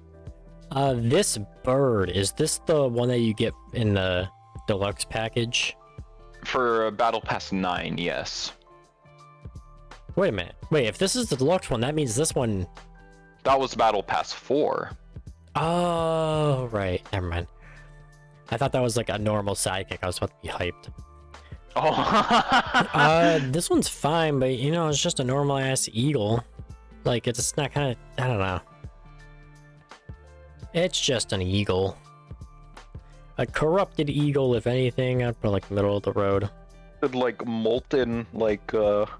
S2: This bird, is this the one that you get in the deluxe package?
S3: For Battle Pass 9, yes.
S2: Wait a minute. Wait, if this is the deluxe one, that means this one...
S3: That was Battle Pass 4.
S2: Oh, right. Never mind. I thought that was like a normal sidekick. I was about to be hyped.
S3: Oh.
S2: This one's fine, but you know, it's just a normal ass eagle. Like, it's not kind of... I don't know. It's just an eagle. A corrupted eagle, if anything. I'd put like middle of the road.
S3: Like molten, like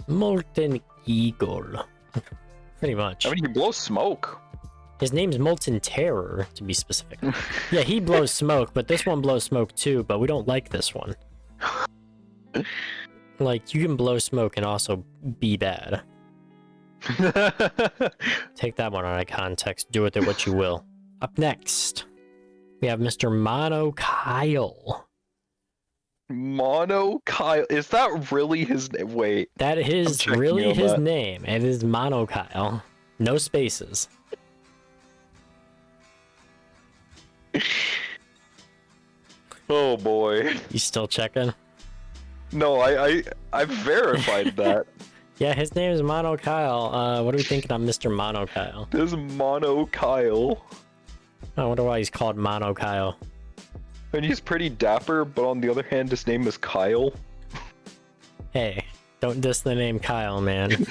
S2: Molten eagle. Pretty much.
S3: I mean, he blows smoke.
S2: His name's Molten Terror, to be specific. Yeah, he blows smoke, but this one blows smoke too, but we don't like this one. Like, you can blow smoke and also be bad. Take that one out of context. Do with it what you will. Up next, we have Mr. Mono Kyle.
S3: Mono Kyle. Is that really his name? Wait.
S2: That is
S3: checking
S2: really
S3: on
S2: his
S3: that.
S2: name. It is Mono Kyle. No spaces.
S3: Oh boy.
S2: You still checking?
S3: No, I've verified that.
S2: Yeah, his name is Mono Kyle. What are we thinking on Mr. Mono Kyle?
S3: This Mono Kyle.
S2: I wonder why he's called Mono Kyle.
S3: And he's pretty dapper, but on the other hand, his name is Kyle.
S2: Hey, don't diss the name Kyle, man.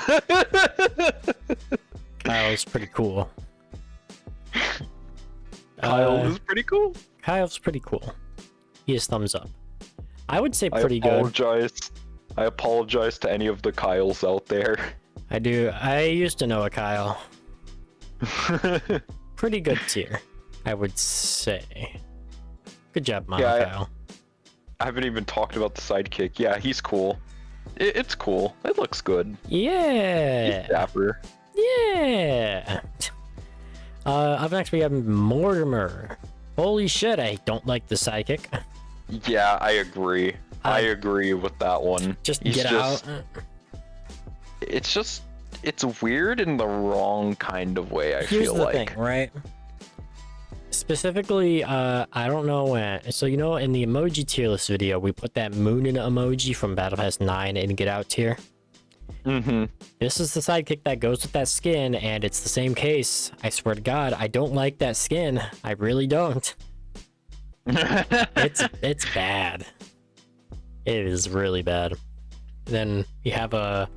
S2: Kyle's pretty cool.
S3: Kyle is pretty cool.
S2: Kyle's pretty cool. He has thumbs up. I would say
S3: I
S2: pretty good.
S3: apologize. I apologize to any of the Kyles out there.
S2: I do. I used to know a Kyle. Pretty good tier, I would say. Good job, Mono
S3: Yeah,
S2: Kyle.
S3: I haven't even talked about the sidekick. Yeah, he's cool. It's cool. It looks good.
S2: Yeah.
S3: He's dapper.
S2: Yeah. Up next we have Mortimer. Holy shit, I don't like the sidekick.
S3: Yeah, I agree. I agree with that one.
S2: Just
S3: He's
S2: get out.
S3: It's weird in the wrong kind of way, I
S2: Here's
S3: feel
S2: the
S3: like.
S2: thing, right? Specifically, I don't know when. So, you know, in the emoji tier list video, we put that Moonin emoji from Battle Pass 9 in Get Out tier.
S3: Mm-hmm.
S2: This is the sidekick that goes with that skin, and it's the same case. I swear to God, I don't like that skin. I really don't. It's bad. It is really bad. Then we have a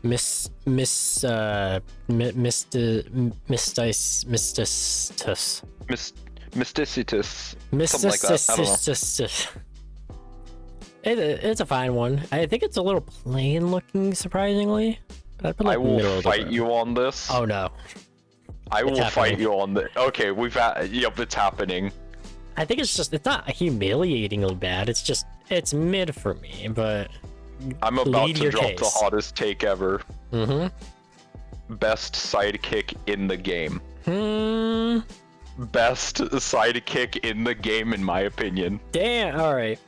S2: Mysticus.
S3: Mysticus. Something like that. I don't know.
S2: It's a fine one. I think it's a little plain looking, surprisingly. But I'd put, like,
S3: I will
S2: middle of the
S3: fight
S2: road.
S3: you on this.
S2: Oh no.
S3: I will
S2: happening.
S3: fight you on the. Okay, yep, it's happening.
S2: I think it's not humiliatingly bad. It's mid for me, but
S3: I'm about
S2: plead
S3: to
S2: your
S3: drop
S2: case.
S3: the hottest take ever.
S2: Mm-hmm.
S3: Best sidekick in the game.
S2: Hmm.
S3: Best sidekick in the game, in my opinion.
S2: Damn. All right.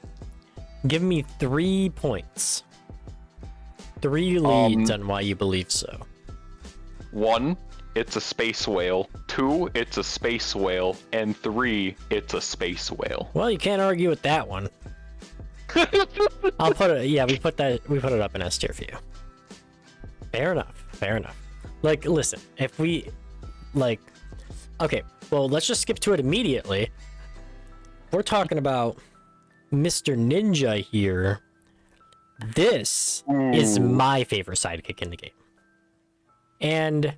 S2: Give me 3 points. 3 leads on why you believe so.
S3: 1, it's a space whale. 2, it's a space whale. And 3, it's a space whale.
S2: Well, you can't argue with that one. I'll put it. Yeah, we put it up in S tier for you. Fair enough. Fair enough. Like, listen, if we, like, okay, well, let's just skip to it immediately. We're talking about Mr. Ninja here. This is my favorite sidekick in the game. And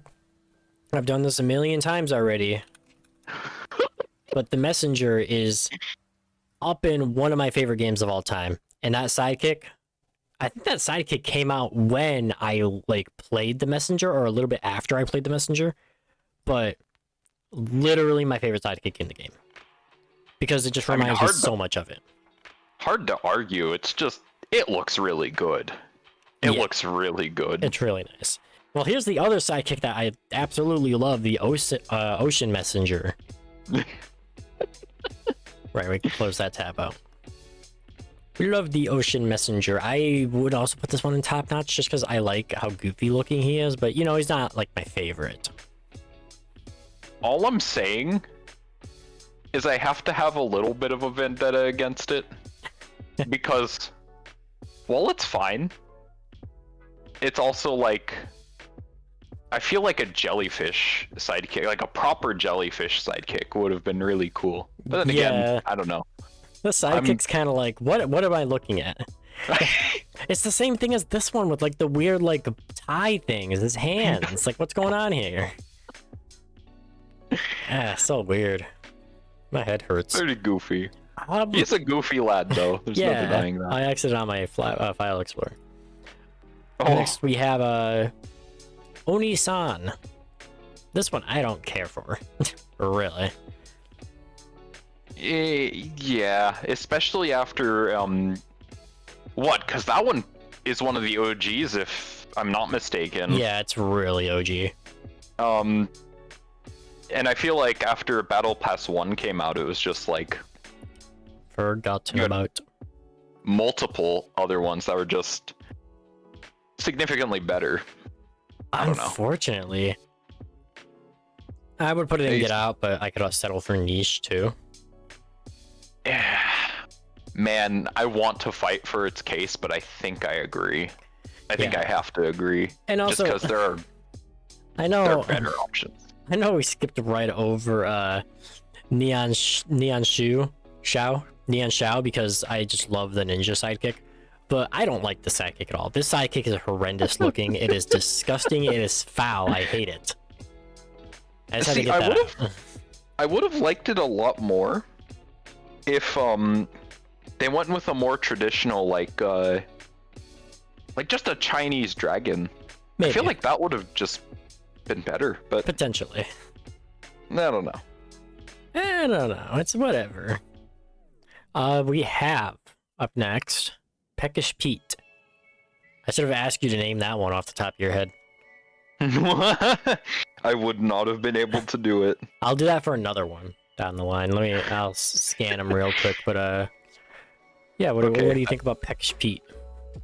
S2: I've done this a million times already. But the Messenger is up in one of my favorite games of all time. And that sidekick, I think that sidekick came out when I, like, played the Messenger, or a little bit after I played the Messenger. But literally my favorite sidekick in the game. Because it just reminds me so much of it.
S3: Hard to argue. It's just, it looks really good. It looks really good.
S2: It's really nice. Well, here's the other sidekick that I absolutely love, the Ocean Messenger. Right, we can close that tab out. We love the Ocean Messenger. I would also put this one in top notch just because I like how goofy looking he is, but you know, he's not like my favorite.
S3: All I'm saying is I have to have a little bit of a vendetta against it. Because, well, it's fine. It's also like, I feel like a jellyfish sidekick, like a proper jellyfish sidekick would have been really cool. But then again, I don't know.
S2: The sidekick's kind of like, what am I looking at? It's the same thing as this one with like the weird like tie thing, is his hands. Like, what's going on here? So weird. My head hurts.
S3: Pretty goofy. He's a goofy lad, though. There's no denying that.
S2: I exited on my file explorer.
S3: Oh.
S2: Next, we have Oni-san. This one I don't care for, really.
S3: Yeah, especially after what? Because that one is one of the OGs, if I'm not mistaken.
S2: Yeah, it's really OG.
S3: And I feel like after Battle Pass 1 came out, it was just like
S2: forgotten about.
S3: Multiple other ones that were just significantly better. I don't know.
S2: Unfortunately, I would put it in Get Out, but I could also settle for Niche too.
S3: Man, I want to fight for its case, but I think I agree. I think I have to agree.
S2: And also,
S3: just because there are better options.
S2: I know we skipped right over Neon Xiao because I just love the ninja sidekick. But I don't like the sidekick at all. This sidekick is horrendous looking. It is disgusting. It is foul. I hate it. I just had to get that out.
S3: I would have liked it a lot more if they went with a more traditional like just a Chinese dragon. Maybe. I feel like that would have just been better, but
S2: potentially.
S3: I don't know.
S2: It's whatever. We have up next Peckish Pete. I should have asked you to name that one off the top of your head.
S3: I would not have been able to do it.
S2: I'll do that for another one down the line. I'll scan them real quick, but yeah, what do you think about Peckish Pete?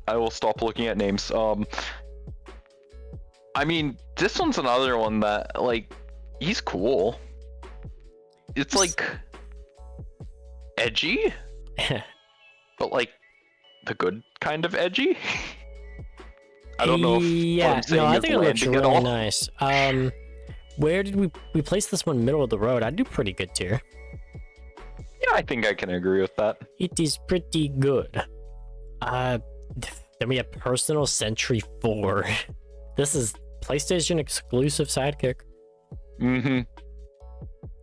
S3: I will stop looking at names. I mean, this one's another one that, like, he's cool. It's like edgy, but like the good kind of edgy. I don't know if what I'm saying
S2: I think it looks
S3: landing at
S2: really
S3: all.
S2: nice. Where did we place this one? Middle of the road. I'd do pretty good tier.
S3: Yeah, I think I can agree with that.
S2: It is pretty good. Then we have Personal Sentry 4. This is PlayStation exclusive sidekick.
S3: Mm-hmm.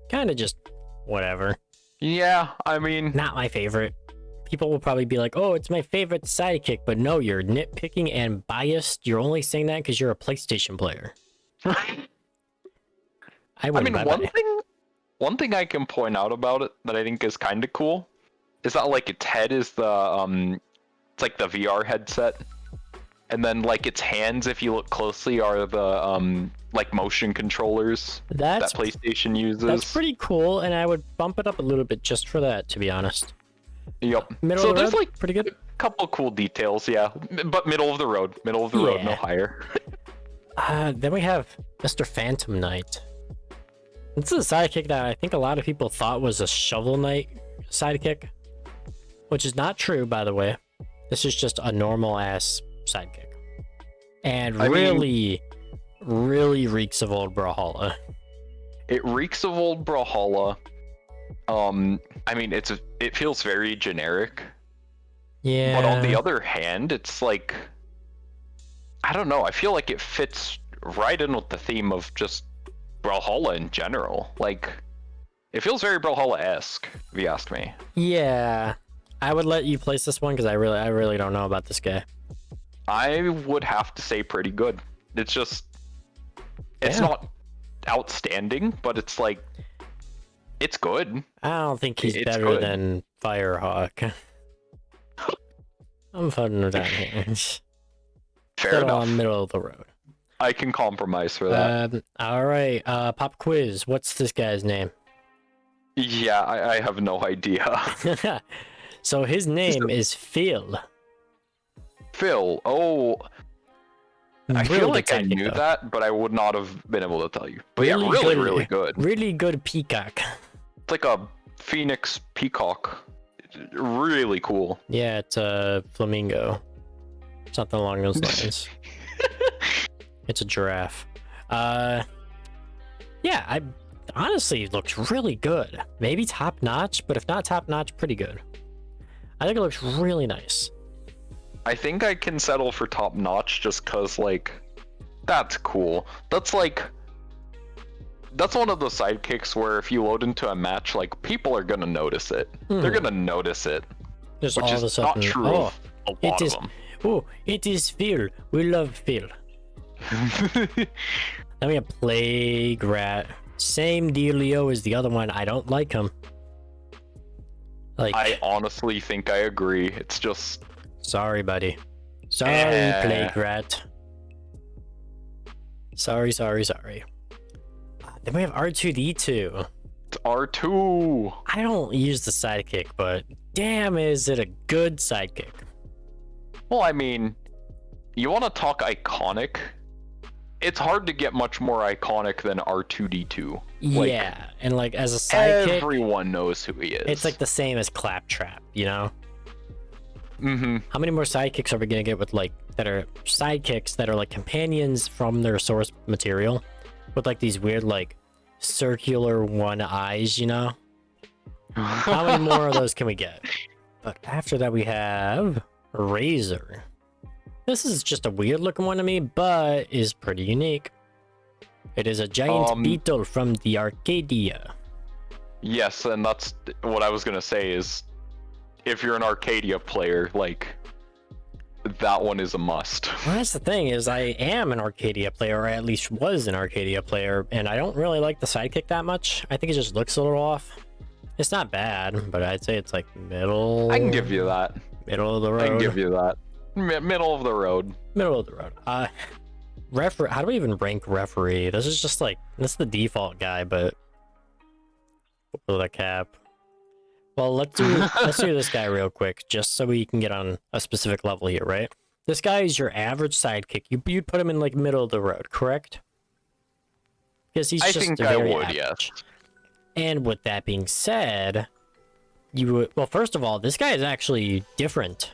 S2: Kind of just whatever.
S3: Yeah, I mean...
S2: Not my favorite. People will probably be like, oh, it's my favorite sidekick. But no, you're nitpicking and biased. You're only saying that because you're a PlayStation player. I
S3: mean,
S2: bye-bye.
S3: one thing I can point out about it that I think is kind of cool is that, like, its head is the, it's like the VR headset. And then, like, its hands, if you look closely, are the, like, motion controllers that PlayStation uses.
S2: That's pretty cool, and I would bump it up a little bit just for that, to be honest.
S3: Yep.
S2: Middle of the road, like, pretty good.
S3: A couple cool details, yeah. But middle of the road. Middle of the road, no higher.
S2: Then we have Mr. Phantom Knight. This is a sidekick that I think a lot of people thought was a Shovel Knight sidekick. Which is not true, by the way. This is just a normal-ass sidekick. And really reeks of old Brawlhalla.
S3: It reeks of old Brawlhalla. I mean, it feels very generic.
S2: Yeah.
S3: But on the other hand, it's like, I don't know, I feel like it fits right in with the theme of just Brawlhalla in general. Like, it feels very Brawlhalla-esque, if you ask me.
S2: Yeah. I would let you place this one because I really don't know about this guy.
S3: I would have to say pretty good. It's just, it's not outstanding, but it's like, it's good.
S2: I don't think he's better than Firehawk. I'm putting it down here.
S3: Fair enough.
S2: Middle of the road.
S3: I can compromise for that.
S2: All right. Pop quiz. What's this guy's name?
S3: Yeah, I have no idea.
S2: So his name is Phil.
S3: Phil. Oh. I feel like I knew that, but I would not have been able to tell you. But yeah, really good.
S2: Really good peacock.
S3: It's like a phoenix peacock. Really cool.
S2: Yeah, it's a flamingo. Something along those lines. It's a giraffe. Yeah, I honestly it looks really good. Maybe top notch, but if not top notch, pretty good. I think it looks really nice.
S3: I think I can settle for top notch just cause like that's cool. That's like that's one of the sidekicks where if you load into a match, like people are gonna notice it. They're gonna notice it.
S2: Just
S3: which
S2: all
S3: is
S2: of a sudden,
S3: not true.
S2: Oh,
S3: a lot of them.
S2: Oh, it is Phil. We love Phil. Then we have Plague Rat. Same dealio as the other one. I don't like him. Like,
S3: I honestly think I agree. It's just
S2: sorry, buddy. Sorry, Plague Rat. Sorry. Then we have R2D2.
S3: It's R2.
S2: I don't use the sidekick, but damn, is it a good sidekick?
S3: Well, I mean, you want to talk iconic? It's hard to get much more iconic than R2D2.
S2: Yeah, and like as a sidekick,
S3: everyone knows who he is.
S2: It's like the same as Claptrap, you know?
S3: Mm-hmm.
S2: How many more sidekicks are we gonna get with like that are sidekicks that are like companions from their source material, with like these weird like circular one eyes, you know? How many more of those can we get? But after that, we have Razor. This is just a weird looking one to me, but is pretty unique. It is a giant beetle from the Arcadia.
S3: Yes, and that's what I was gonna say is, if you're an Arcadia player, like, that one is a must.
S2: Well, that's the thing is I am an Arcadia player, or at least was an Arcadia player, and I don't really like the sidekick that much. I think it just looks a little off. It's not bad, but I'd say it's like middle.
S3: I can give you that.
S2: Middle of the road.
S3: I can give you that. Middle of the road.
S2: Middle of the road. How do we even rank referee? This is just like, this is the default guy, but with a cap. Well, let's do this guy real quick, just so we can get on a specific level here, right? This guy is your average sidekick. You'd put him in like middle of the road, correct? Because he's just very average. Yes. And with that being said, well, first of all, this guy is actually different,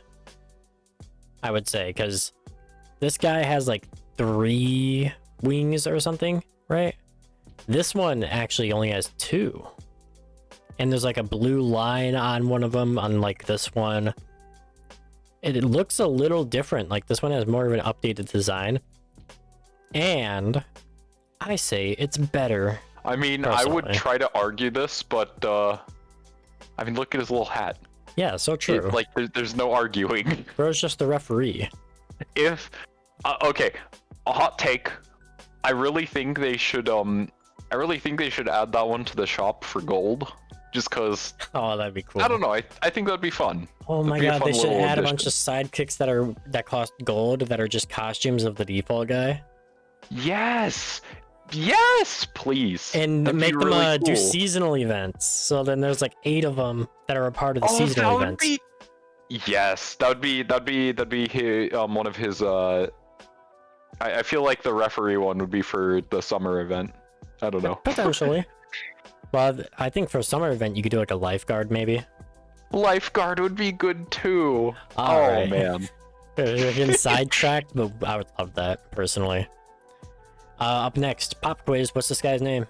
S2: I would say, because this guy has like 3 wings or something, right? This one actually only has 2. And there's like a blue line on one of them, unlike this one. It looks a little different. Like this one has more of an updated design. And I say it's better.
S3: I mean, I would try to argue this, but I mean, look at his little hat.
S2: Yeah, so true.
S3: Like, there's no arguing.
S2: Bro's just the referee.
S3: If okay, a hot take. I really think they should add that one to the shop for gold. Just cause.
S2: Oh, that'd be cool.
S3: I don't know. I think that'd be fun.
S2: Oh my god, they should add a bunch of
S3: addition.
S2: sidekicks that cost gold that are just costumes of the default guy.
S3: Yes, yes, please.
S2: And
S3: That'd
S2: make
S3: be
S2: them
S3: really
S2: do
S3: cool.
S2: seasonal events. So then there's like 8 of them that are a part of the
S3: Oh,
S2: seasonal
S3: that would
S2: events.
S3: be. Yes, that'd be one of his. I feel like the referee one would be for the summer event. I don't know.
S2: Potentially. Well, I think for a summer event you could do like a lifeguard maybe.
S3: Lifeguard would be good too.
S2: All
S3: oh
S2: right.
S3: man.
S2: We're getting sidetracked, but I would love that personally. Up next, pop quiz. What's this guy's name?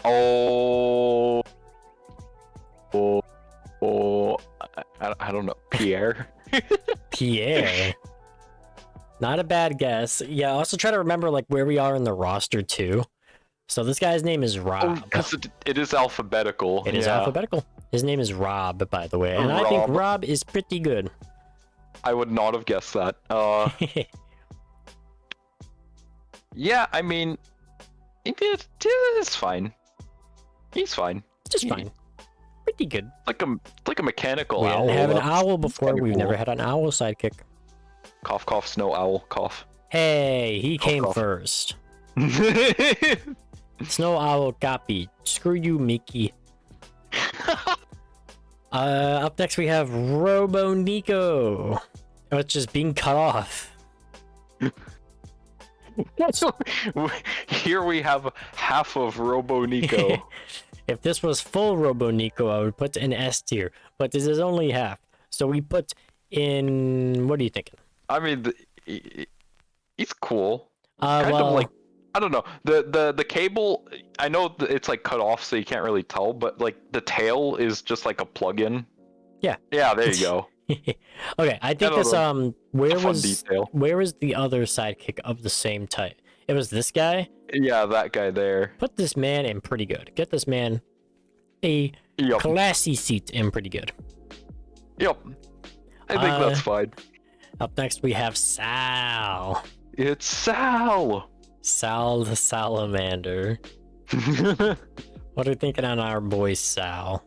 S3: Oh. I don't know. Pierre.
S2: Pierre. Not a bad guess. Yeah, also try to remember like where we are in the roster too. So this guy's name is Rob.
S3: Because it is alphabetical.
S2: It is alphabetical. His name is Rob, by the way, and I think Rob is pretty good.
S3: I would not have guessed that. Yeah, I mean, it's fine. He's fine.
S2: Just fine. Pretty good.
S3: Like a mechanical
S2: We
S3: owl.
S2: didn't have an
S3: That's
S2: owl before.
S3: kinda
S2: We've
S3: cool.
S2: never had an owl sidekick.
S3: Cough, cough, snow owl, cough.
S2: Hey, he came
S3: cough.
S2: first. Snow owl copy. Screw you, Mickey. Up next we have Robo Nico, which is being cut off.
S3: Here we have half of Robo Nico.
S2: If this was full Robo Nico, I would put an S tier, but this is only half. So we put in. What are you thinking?
S3: I mean, he's cool.
S2: Well,
S3: of like, I don't know. The cable, I know it's like cut off, so you can't really tell, but like the tail is just like a plug-in.
S2: Yeah.
S3: Yeah, there you go.
S2: Okay, I think this where was the other sidekick of the same type? It was this guy.
S3: Yeah, that guy there.
S2: Put this man in pretty good. Get this man a
S3: Yup.
S2: classy seat in pretty good.
S3: Yep. I think that's fine.
S2: Up next we have Sal.
S3: It's Sal.
S2: Sal the Salamander. What are we thinking on our boy Sal?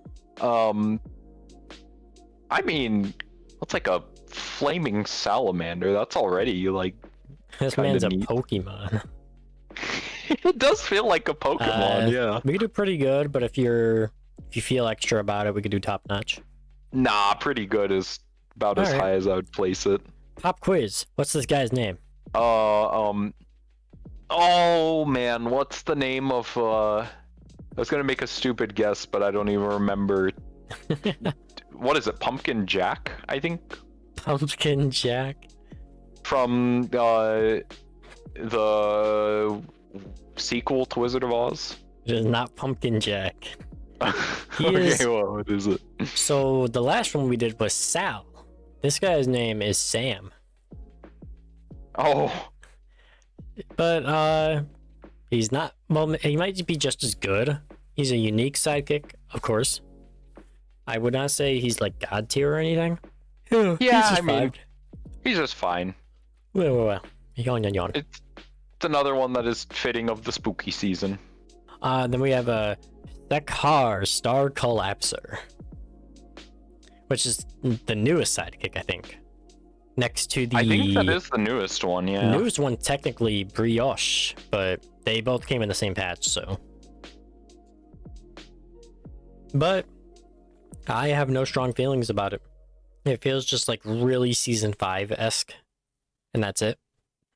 S3: I mean, that's like a flaming salamander. That's already like.
S2: This
S3: Kinda
S2: man's a
S3: neat.
S2: Pokemon.
S3: It does feel like a Pokemon, yeah.
S2: We could do pretty good, but if you feel extra about it, we could do top notch.
S3: Nah, pretty good is about as
S2: Alright.
S3: high as I would place it.
S2: Pop quiz. What's this guy's name?
S3: Oh man, what's the name of I was gonna make a stupid guess, but I don't even remember. What is it? Pumpkin Jack, I think?
S2: Pumpkin Jack.
S3: From the sequel to Wizard of Oz?
S2: It is not Pumpkin Jack. He
S3: Okay,
S2: is-
S3: well, what is it?
S2: So the last one we did was Sal. This guy's name is Sam.
S3: Oh,
S2: But he's not. Well, he might be just as good. He's a unique sidekick, of course. I would not say he's like god tier or anything.
S3: Yeah,
S2: he's just
S3: I mean-
S2: five.
S3: he's just fine.
S2: Well. Yawn.
S3: It's another one that is fitting of the spooky season.
S2: Then we have a Sekhar Star Collapser, which is the newest sidekick, I think. Next to the
S3: I think that is the newest one, yeah.
S2: newest one, technically Brioche, but they both came in the same patch, so. But I have no strong feelings about it. It feels just like really season 5-esque, and that's it.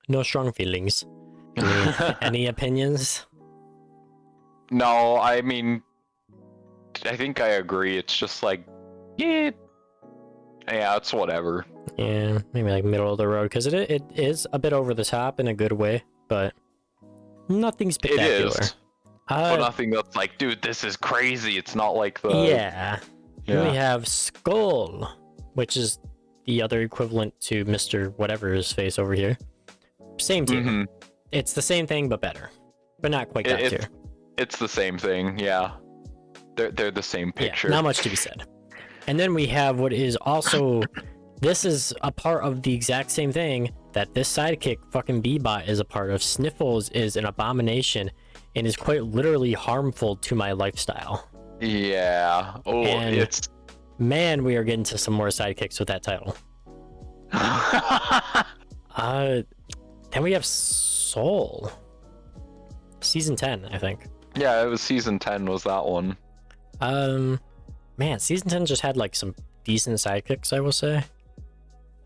S2: No strong feelings. Any opinions?
S3: No, I mean, I think I agree. It's just like, yeah, it's whatever.
S2: Yeah, maybe like middle of the road, because it is a bit over the top in a good way, but nothing spectacular.
S3: It is. But nothing that's like, dude, this is crazy. It's not like the.
S2: Yeah. Then
S3: Yeah.
S2: we have Skull, which is the other equivalent to Mr. Whatever his face over here. Same tier.
S3: Mm-hmm.
S2: It's the same thing, but better. But not quite that tier.
S3: It's the same thing, yeah. They're the same picture.
S2: Yeah, not much to be said. And then we have what is also... This is a part of the exact same thing that this sidekick fucking Bebot is a part of. Sniffles is an abomination and is quite literally harmful to my lifestyle.
S3: Yeah. Oh,
S2: And
S3: it's...
S2: Man, we are getting to some more sidekicks with that title. Then we have Soul. Season 10, I think.
S3: Yeah, it was season 10 was that one.
S2: Man, season 10 just had like some decent sidekicks, I will say.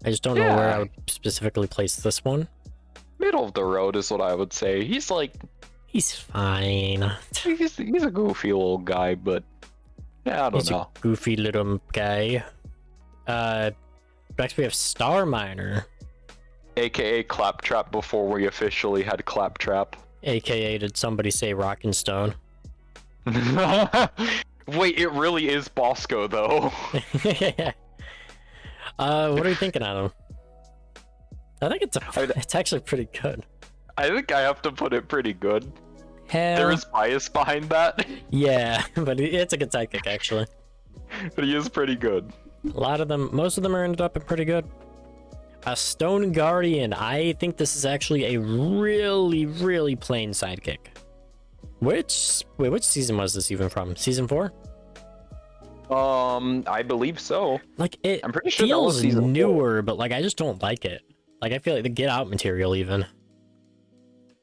S2: I just don't know where I would specifically place this one.
S3: Middle of the road is what I would say. He's like...
S2: He's fine.
S3: He's a goofy little guy, but... Yeah, I don't know.
S2: A goofy little guy. Next we have Star Miner.
S3: AKA Claptrap before we officially had Claptrap.
S2: AKA did somebody say Rockin' Stone?
S3: Wait, it really is Bosco though.
S2: What are you thinking on him? I think it's actually pretty good.
S3: I think I have to put it pretty good.
S2: Hell.
S3: There is bias behind that.
S2: Yeah, but it's a good sidekick actually.
S3: But he is pretty good.
S2: A lot of them, most of them are ended up pretty good. A Stone Guardian. I think this is actually a really, really plain sidekick. Which season was this even from? Season 4?
S3: I believe so.
S2: Like
S3: I'm pretty sure that was
S2: feels
S3: season
S2: newer, but like I just don't like it. Like I feel like the Get Out material even.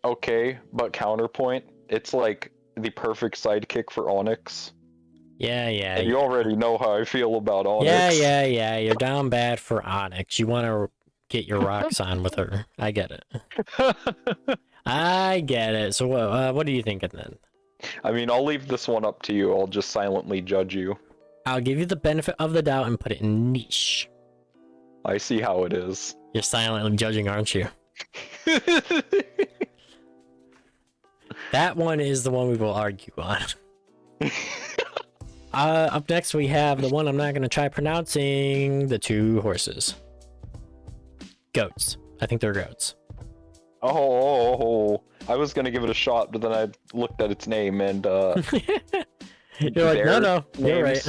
S3: Okay, but counterpoint, it's like the perfect sidekick for Onyx.
S2: Yeah.
S3: And you already know how I feel about Onyx.
S2: Yeah. You're down bad for Onyx. You want to get your rocks on with her. I get it. I get it. So what are you thinking then?
S3: I mean, I'll leave this one up to you. I'll just silently judge you.
S2: I'll give you the benefit of the doubt and put it in niche.
S3: I see how it is.
S2: You're silently judging, aren't you? That one is the one we will argue on. Up next we have the one I'm not going to try pronouncing, the two horses. Goats. I think they're goats.
S3: Oh, I was going to give it a shot, but then I looked at its name and
S2: You're like, no, you're right.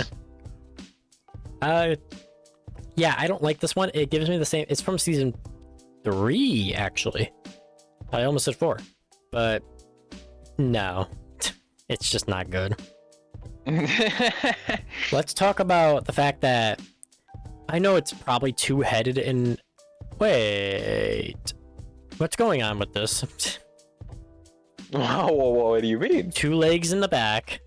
S2: Yeah, I don't like this one. It gives me the same. It's from season 3, actually. I almost said 4, but no, it's just not good. Let's talk about the fact that I know it's probably two-headed and wait, what's going on with this?
S3: Whoa, what do you mean?
S2: 2 legs in the back,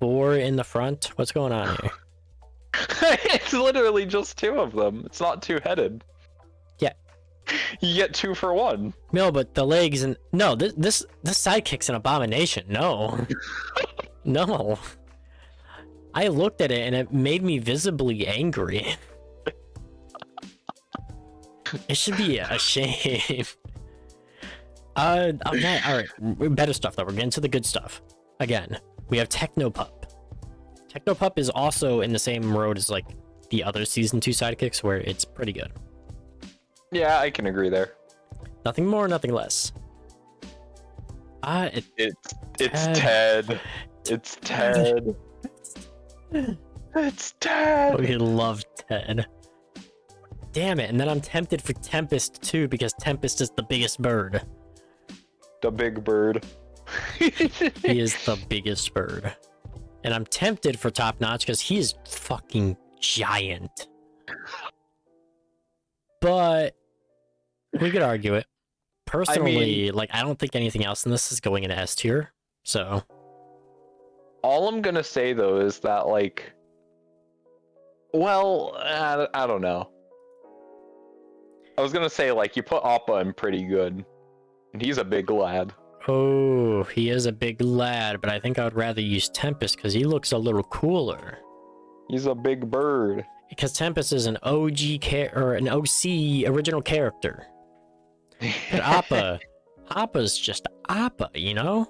S2: 4 in the front. What's going on here?
S3: It's literally just 2 of them. It's not two-headed.
S2: Yeah.
S3: You get 2 for 1.
S2: No, but the legs and no, this sidekick's an abomination. No. No. I looked at it and it made me visibly angry. It should be a shame. Okay, alright. Better stuff though. We're getting to the good stuff. Again, we have Technopup. Technopup is also in the same road as like the other season 2 sidekicks where it's pretty good.
S3: Yeah, I can agree there.
S2: Nothing more, nothing less.
S3: It's Ted. It's Ted. It's Ted.
S2: We love Ted. Damn it, and then I'm tempted for Tempest too because Tempest is the biggest bird.
S3: The big bird.
S2: He is the biggest bird. And I'm tempted for Top Notch because he is fucking giant. But we could argue it. Personally, like I don't think anything else in this is going into S tier. So
S3: all I'm gonna say though is that like, well, I don't know. I was gonna say like you put Appa in pretty good, and he's a big lad.
S2: Oh, he is a big lad, but I think I would rather use Tempest because he looks a little cooler.
S3: He's a big bird.
S2: Because Tempest is an OG or an OC original character. But Appa's just Appa, you know?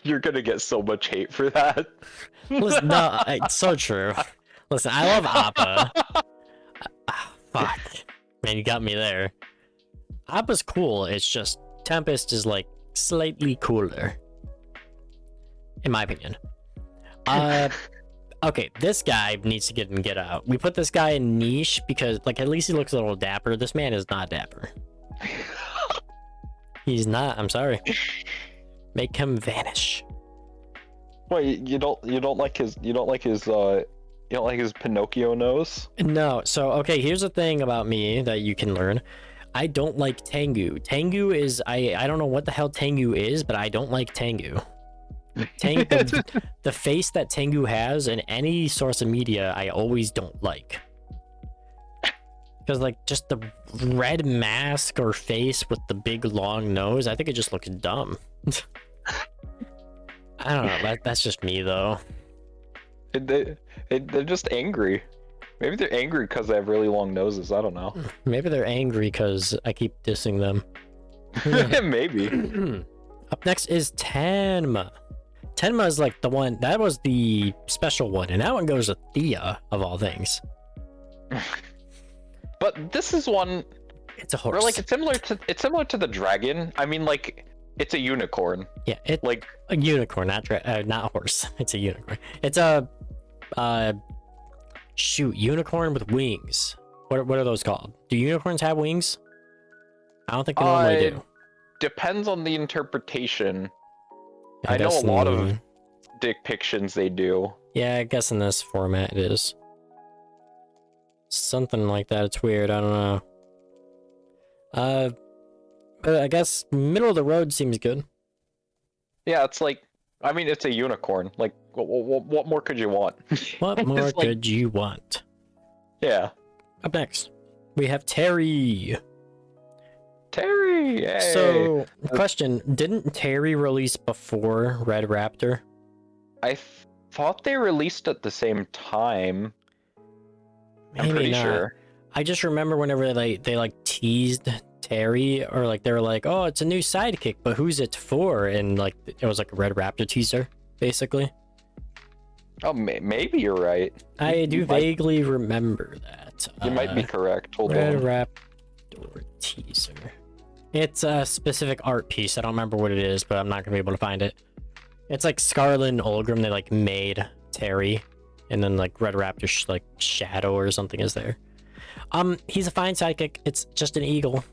S3: You're gonna get so much hate for that.
S2: Listen, no, it's so true. Listen, I love Appa. Fuck. Man, you got me there. Appa's cool, it's just Tempest is like slightly cooler. In my opinion. Okay, this guy needs to get out. We put this guy in niche because like at least he looks a little dapper. This man is not dapper. He's not, I'm sorry. Make him vanish.
S3: Wait, you don't like his Pinocchio nose?
S2: No, so okay, here's the thing about me that you can learn. I don't like Tengu. Tengu is I don't know what the hell Tengu is, but I don't like Tengu. The face that Tengu has in any source of media, I always don't like. Because like just the red mask or face with the big long nose, I think it just looks dumb. I don't know. That's just me though.
S3: They're just angry. Maybe they're angry because they have really long noses. I don't know.
S2: Maybe they're angry because I keep dissing them.
S3: Maybe.
S2: Up next is Tenma. Tenma is like the one that was the special one, and that one goes to Thea of all things.
S3: But this is one.
S2: It's a horse.
S3: Where, like it's similar to the dragon. I mean, like it's a unicorn.
S2: Yeah, it's
S3: like
S2: a unicorn, not a horse. It's a unicorn. It's a shoot, unicorn with wings. What are those called? Do unicorns have wings? I don't think they normally do.
S3: Depends on the interpretation.
S2: Yeah,
S3: I know a lot of depictions they do.
S2: Yeah, I guess in this format it is. Something like that. It's weird. I don't know. But I guess middle of the road seems good.
S3: Yeah, it's like, I mean, it's a unicorn. Like, what more could you want?
S2: What more could you want?
S3: Yeah.
S2: Up next, we have Terry.
S3: Terry! Hey.
S2: So, question, didn't Terry release before Red Raptor?
S3: I thought they released at the same time.
S2: Maybe
S3: I'm pretty
S2: not.
S3: sure.
S2: I just remember whenever they like teased Terry, or like they were like, oh, it's a new sidekick, but who's it for? And like it was like a Red Raptor teaser, basically.
S3: Oh, maybe you're right.
S2: I do vaguely remember that.
S3: You might be correct. Hold
S2: Red
S3: on.
S2: Raptor teaser. It's a specific art piece. I don't remember what it is, but I'm not gonna be able to find it. It's like Scarlet and Olgrim. They like made Terry, and then like Red Raptor like shadow or something is there. He's a fine sidekick. It's just an eagle.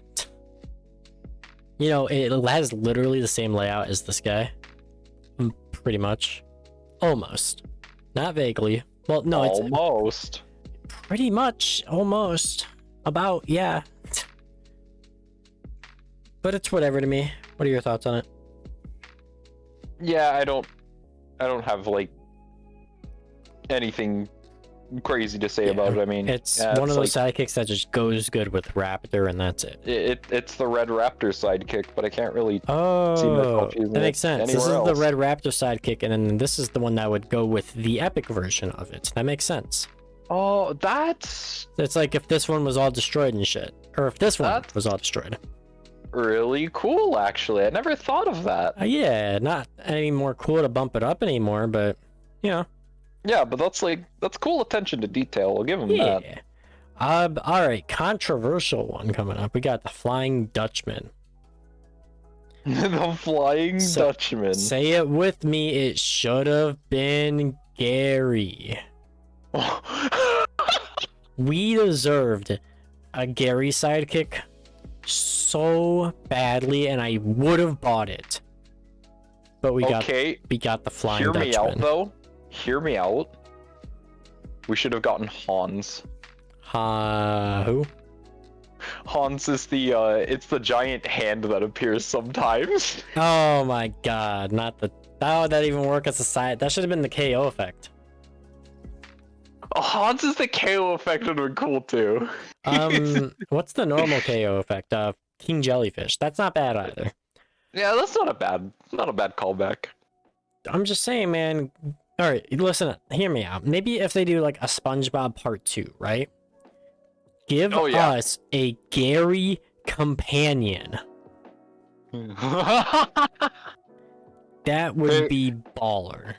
S2: You know, it has literally the same layout as this guy. Pretty much. Almost. Not vaguely. Well, no, it's
S3: almost.
S2: Pretty much. Almost. About, yeah. But it's whatever to me. What are your thoughts on it?
S3: Yeah, I don't have like anything crazy to say about it. I mean,
S2: it's one of those sidekicks that just goes good with Raptor, and that's it.
S3: It's the Red Raptor sidekick, but I can't really see
S2: that makes
S3: it
S2: sense. This is
S3: else.
S2: the Red Raptor sidekick, and then this is the one that would go with the epic version of it. That makes sense.
S3: Oh, that's
S2: It's like if this one was all destroyed and shit, or if this one was all destroyed.
S3: really cool, actually. I never thought of that.
S2: Yeah, not any more cool to bump it up anymore, but you know.
S3: Yeah, but that's cool attention to detail. I'll give him that.
S2: All right, controversial one coming up. We got the Flying Dutchman.
S3: The Flying Dutchman.
S2: Say it with me. It should have been Gary. We deserved a Gary sidekick so badly, and I would have bought it. But we got the Flying Dutchman.
S3: Hear me out, though. Hear me out. We should have gotten Hans.
S2: Who?
S3: Hans is the it's the giant hand that appears sometimes.
S2: Oh my god, not the how would that even work as a side? That should have been the KO effect.
S3: Hans is the KO effect would have been cool too.
S2: What's the normal KO effect? King Jellyfish. That's not bad either.
S3: Yeah, that's not a bad callback.
S2: I'm just saying, man. All right, listen, hear me out. Maybe if they do like a SpongeBob Part 2, right? Give us a Gary companion. That would be baller.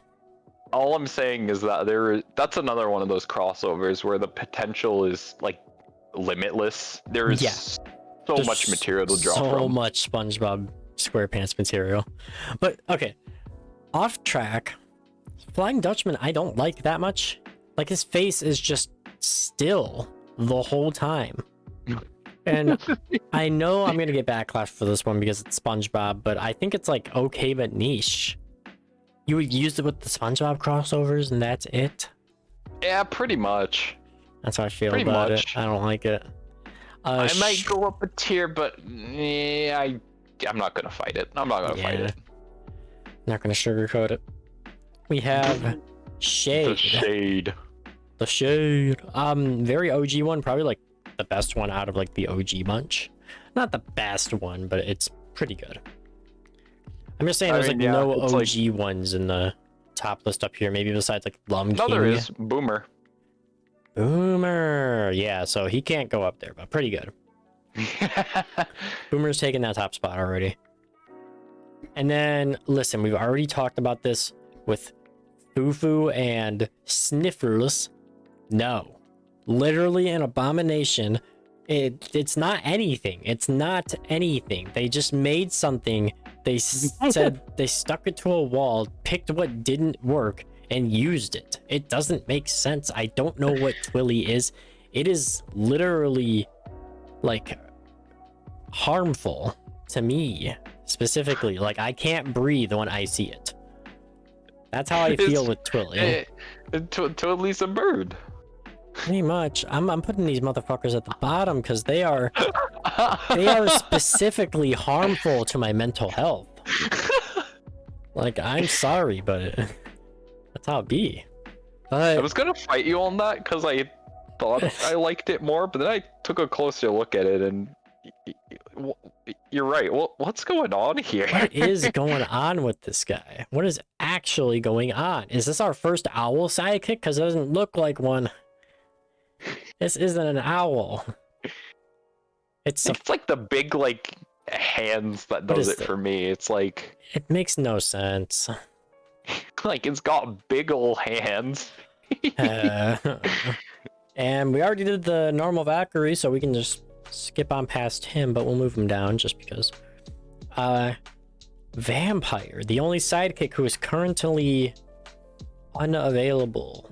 S3: all I'm saying is that that's another one of those crossovers where the potential is like limitless. There is
S2: Yeah.
S3: so
S2: There's
S3: much material to draw
S2: so
S3: from.
S2: much SpongeBob SquarePants material. But okay, off track. Flying Dutchman, I don't like that much. Like his face is just still the whole time. And I know I'm gonna get backlash for this one because it's SpongeBob, but I think it's like okay but niche. You would use it with the SpongeBob crossovers and that's it.
S3: Yeah, pretty much.
S2: That's how I feel
S3: Pretty
S2: about
S3: much.
S2: it. I don't like it.
S3: I might go up a tier, but I'm not gonna fight it. I'm not gonna fight it.
S2: Not gonna sugarcoat it. We have Shade.
S3: The Shade.
S2: The Shade. Very OG one, probably like the best one out of like the OG bunch. Not the best one, but it's pretty good. I'm just saying there's like no OG ones in the top list up here. Maybe besides like Lum King.
S3: No, there is Boomer.
S2: Boomer. Yeah, so he can't go up there, but pretty good. Boomer's taking that top spot already. And then, listen, we've already talked about this with Fufu and Sniffles. No. Literally an abomination. It's not anything. It's not anything. They just made something. They said they stuck it to a wall, picked what didn't work, and used it. It doesn't make sense. I don't know what Twilly is. It is literally, like, harmful to me, specifically. Like, I can't breathe when I see it. That's how I feel with Twilly.
S3: Twilly's a bird.
S2: Pretty much. I'm putting these motherfuckers at the bottom because they are specifically harmful to my mental health. Like, I'm sorry, but that's how it be. But
S3: I was gonna fight you on that because I thought I liked it more, but then I took a closer look at it and you're right. What's going on here?
S2: what is going on with this guy? What is actually going on? Is this our first owl sidekick? Because it doesn't look like one. This isn't an owl. It's
S3: like the big like hands that does it for me. It's like
S2: it makes no sense.
S3: Like it's got big ol' hands.
S2: And we already did the normal Valkyrie, so we can just skip on past him, but we'll move him down just because. Vampire, the only sidekick who is currently unavailable.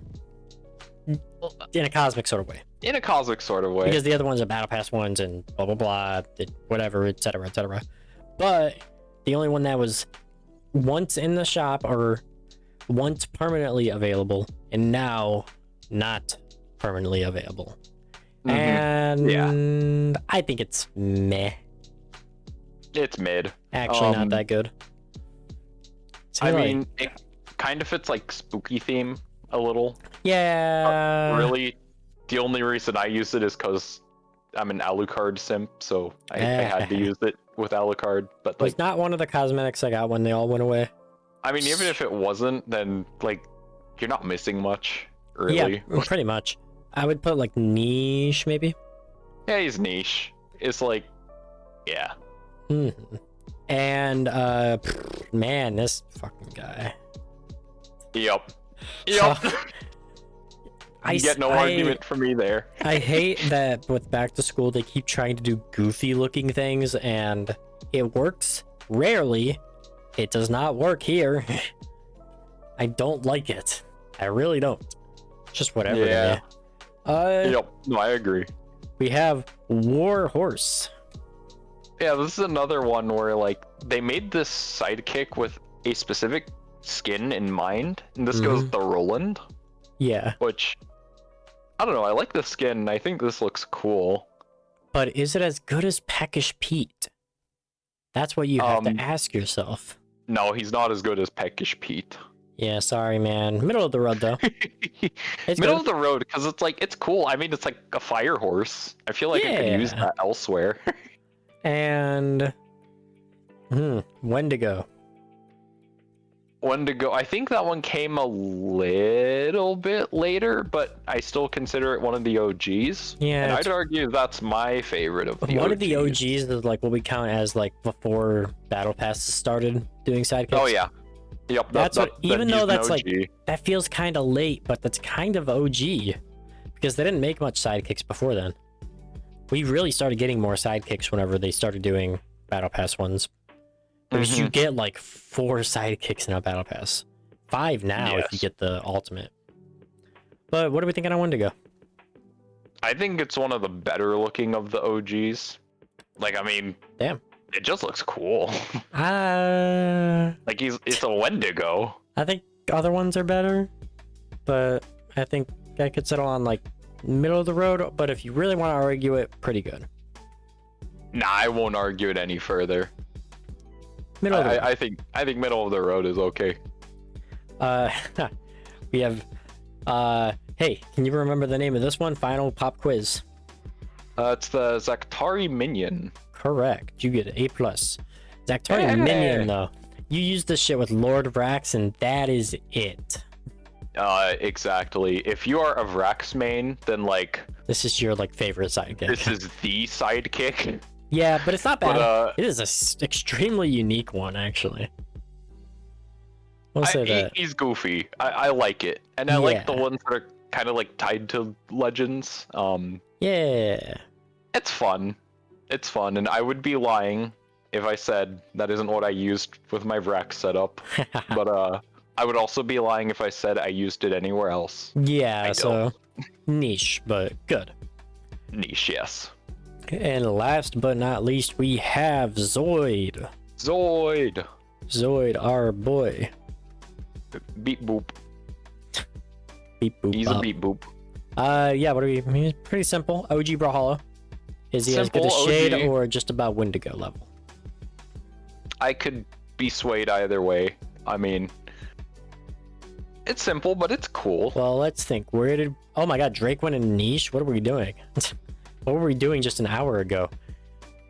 S2: In a cosmic sort of way.
S3: In a cosmic sort of way.
S2: Because the other ones are battle pass ones and blah blah blah, whatever, etc. etc. But the only one that was once in the shop or once permanently available and now not permanently available.
S3: Mm-hmm.
S2: And I think it's meh.
S3: It's mid.
S2: Actually, not that good. So
S3: I mean, it kind of fits like spooky theme a little.
S2: Yeah.
S3: Really, the only reason I use it is because I'm an Alucard simp, so I had to use it with Alucard. But like,
S2: was not one of the cosmetics I got when they all went away.
S3: I mean, even if it wasn't, then like, you're not missing much, really.
S2: Yeah, pretty much. I would put like niche, maybe.
S3: Yeah, he's niche. It's like, yeah.
S2: And man, this fucking guy.
S3: Yep. I get no argument from me there.
S2: I hate that with back to school they keep trying to do goofy looking things and it works rarely. It does not work here. I don't like it. I really don't. Just whatever.
S3: Yeah. Yep. No, I agree.
S2: We have War Horse.
S3: Yeah, this is another one where like they made this sidekick with a specific skin in mind, and this goes the Roland.
S2: Yeah.
S3: Which I don't know. I like the skin. I think this looks cool.
S2: But is it as good as Peckish Pete? That's what you have to ask yourself.
S3: No, he's not as good as Peckish Pete.
S2: Yeah, sorry, man. Middle of the road, though.
S3: Middle of the road, because it's like, it's cool. I mean, it's like a fire horse. I feel like I could use that elsewhere.
S2: And Wendigo.
S3: Wendigo. I think that one came a little bit later, but I still consider it one of the OGs.
S2: Yeah.
S3: And I'd argue that's my favorite of the OGs.
S2: One of the OGs is like what we count as like before Battle Passes started doing sidekicks.
S3: Oh, yeah. Yep,
S2: That's what. Even though
S3: he's an
S2: that's like
S3: OG.
S2: that feels kind of late, but that's kind of OG because they didn't make much sidekicks before then. We really started getting more sidekicks whenever they started doing battle pass ones. Because you get like 4 sidekicks in a battle pass, 5 now if you
S3: Yes.
S2: get the ultimate. But what are we thinking on Wendigo?
S3: I think it's one of the better looking of the OGs. Like, I mean,
S2: Damn.
S3: it just looks cool.
S2: Uh,
S3: Like it's a Wendigo.
S2: I think other ones are better, but I think I could settle on like middle of the road. But if you really want to argue it, pretty good.
S3: Nah, I won't argue it any further.
S2: Middle of the road.
S3: I think middle of the road is okay.
S2: We have. Hey, can you remember the name of this one? Final pop quiz.
S3: It's the Zaktari minion.
S2: Correct. You get an A+. Zactari minion though. You use this shit with Lord Vrax, and that is it.
S3: Exactly. If you are a Vrax main, then like
S2: This is your like favorite sidekick.
S3: this is the sidekick.
S2: Yeah, but it's not bad.
S3: But,
S2: It is a extremely unique one, actually. We'll say that.
S3: He's goofy. I like it, and I like the
S2: Yeah.
S3: ones that are kind of like tied to legends.
S2: Yeah.
S3: It's fun. It's fun, and I would be lying if I said that isn't what I used with my Vrax setup. But I would also be lying if I said I used it anywhere else.
S2: Yeah,
S3: I
S2: so niche, but good.
S3: Niche, yes.
S2: And last but not least, we have Zoid.
S3: Zoid.
S2: Zoid, our boy.
S3: Beep boop.
S2: Beep boop.
S3: He's
S2: bop.
S3: a beep boop.
S2: Yeah, what are we? He's pretty simple. OG Brawlhalla. Is he as good as
S3: Simple
S2: Shade
S3: OG.
S2: or just about Wendigo level?
S3: I could be swayed either way. I mean, it's simple, but it's cool.
S2: Well, let's think. Where did? Oh my God, Drake went in niche. What are we doing? What were we doing just an hour ago?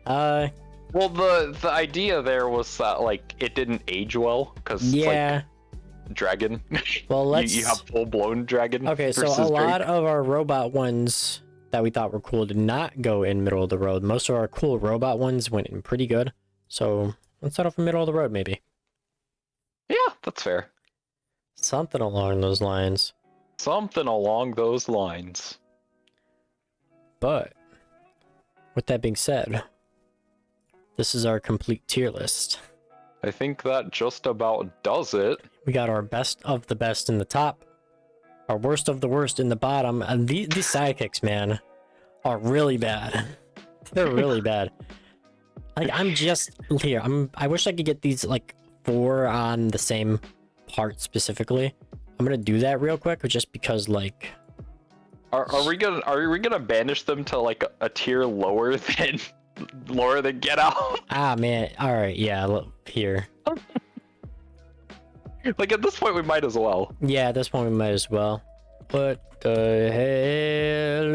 S3: Well, the idea there was that like it didn't age well because
S2: Yeah.
S3: like dragon.
S2: Well, let's.
S3: you have full blown dragon.
S2: Okay, so
S3: versus
S2: a lot
S3: Drake.
S2: of our robot ones that we thought were cool did not go in middle of the road. Most of our cool robot ones went in pretty good. So let's start off in middle of the road, maybe.
S3: Yeah, that's fair.
S2: Something along those lines.
S3: Something along those lines.
S2: But with that being said, this is our complete tier list.
S3: I think that just about does it.
S2: We got our best of the best in the top, our worst of the worst in the bottom, and these sidekicks, man, are really bad. They're really bad. Like I'm just here. I wish I could get these like 4 on the same part specifically. I'm gonna do that real quick, just because like.
S3: Are we gonna banish them to like a tier lower than Get Out?
S2: Ah man, all right, yeah, look, here.
S3: Like at this point we might as well.
S2: Yeah, at this point we might as well. What the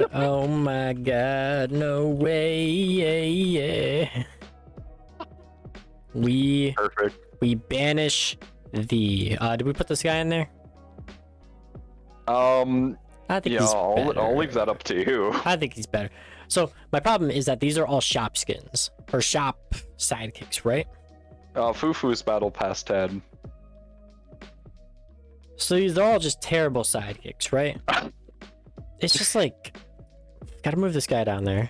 S2: hell? Oh my God, no way! Yeah.
S3: Perfect.
S2: We banish the. Did we put this guy in there? I think
S3: Yeah,
S2: he's
S3: I'll
S2: better.
S3: leave that up to you.
S2: I think he's better. So my problem is that these are all shop skins or shop sidekicks, right?
S3: Fufu's battle pass Tad.
S2: So these are all just terrible sidekicks, right? It's just like, gotta move this guy down there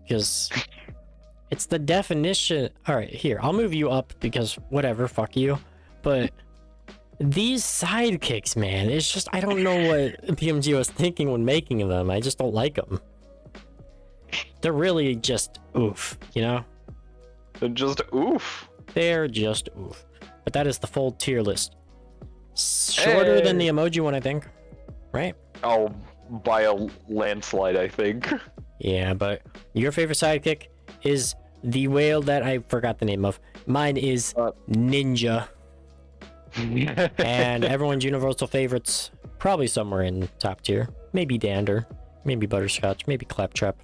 S2: because it's the definition. All right, here, I'll move you up because whatever, fuck you. But these sidekicks, man, it's just, I don't know what PMG was thinking when making them. I just don't like them. They're really just oof, you know?
S3: They're just oof.
S2: They're just oof. But that is the full tier list. Shorter than the emoji one, I think. Right?
S3: Oh, by a landslide, I think.
S2: Yeah, but your favorite sidekick is the whale that I forgot the name of. Mine is Ninja. And everyone's universal favorites, probably somewhere in top tier. Maybe Dander, maybe Butterscotch, maybe Claptrap.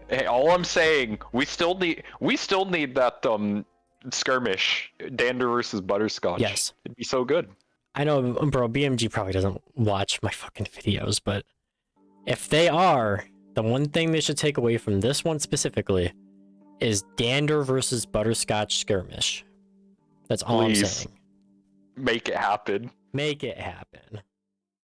S3: Hey, all I'm saying, we still need that skirmish, Dander versus Butterscotch.
S2: Yes.
S3: It'd be so good.
S2: I know, bro, BMG probably doesn't watch my fucking videos, but if they are, the one thing they should take away from this one specifically is Dander versus Butterscotch skirmish. That's all I'm
S3: Please.
S2: saying.
S3: Make it happen.
S2: Make it happen.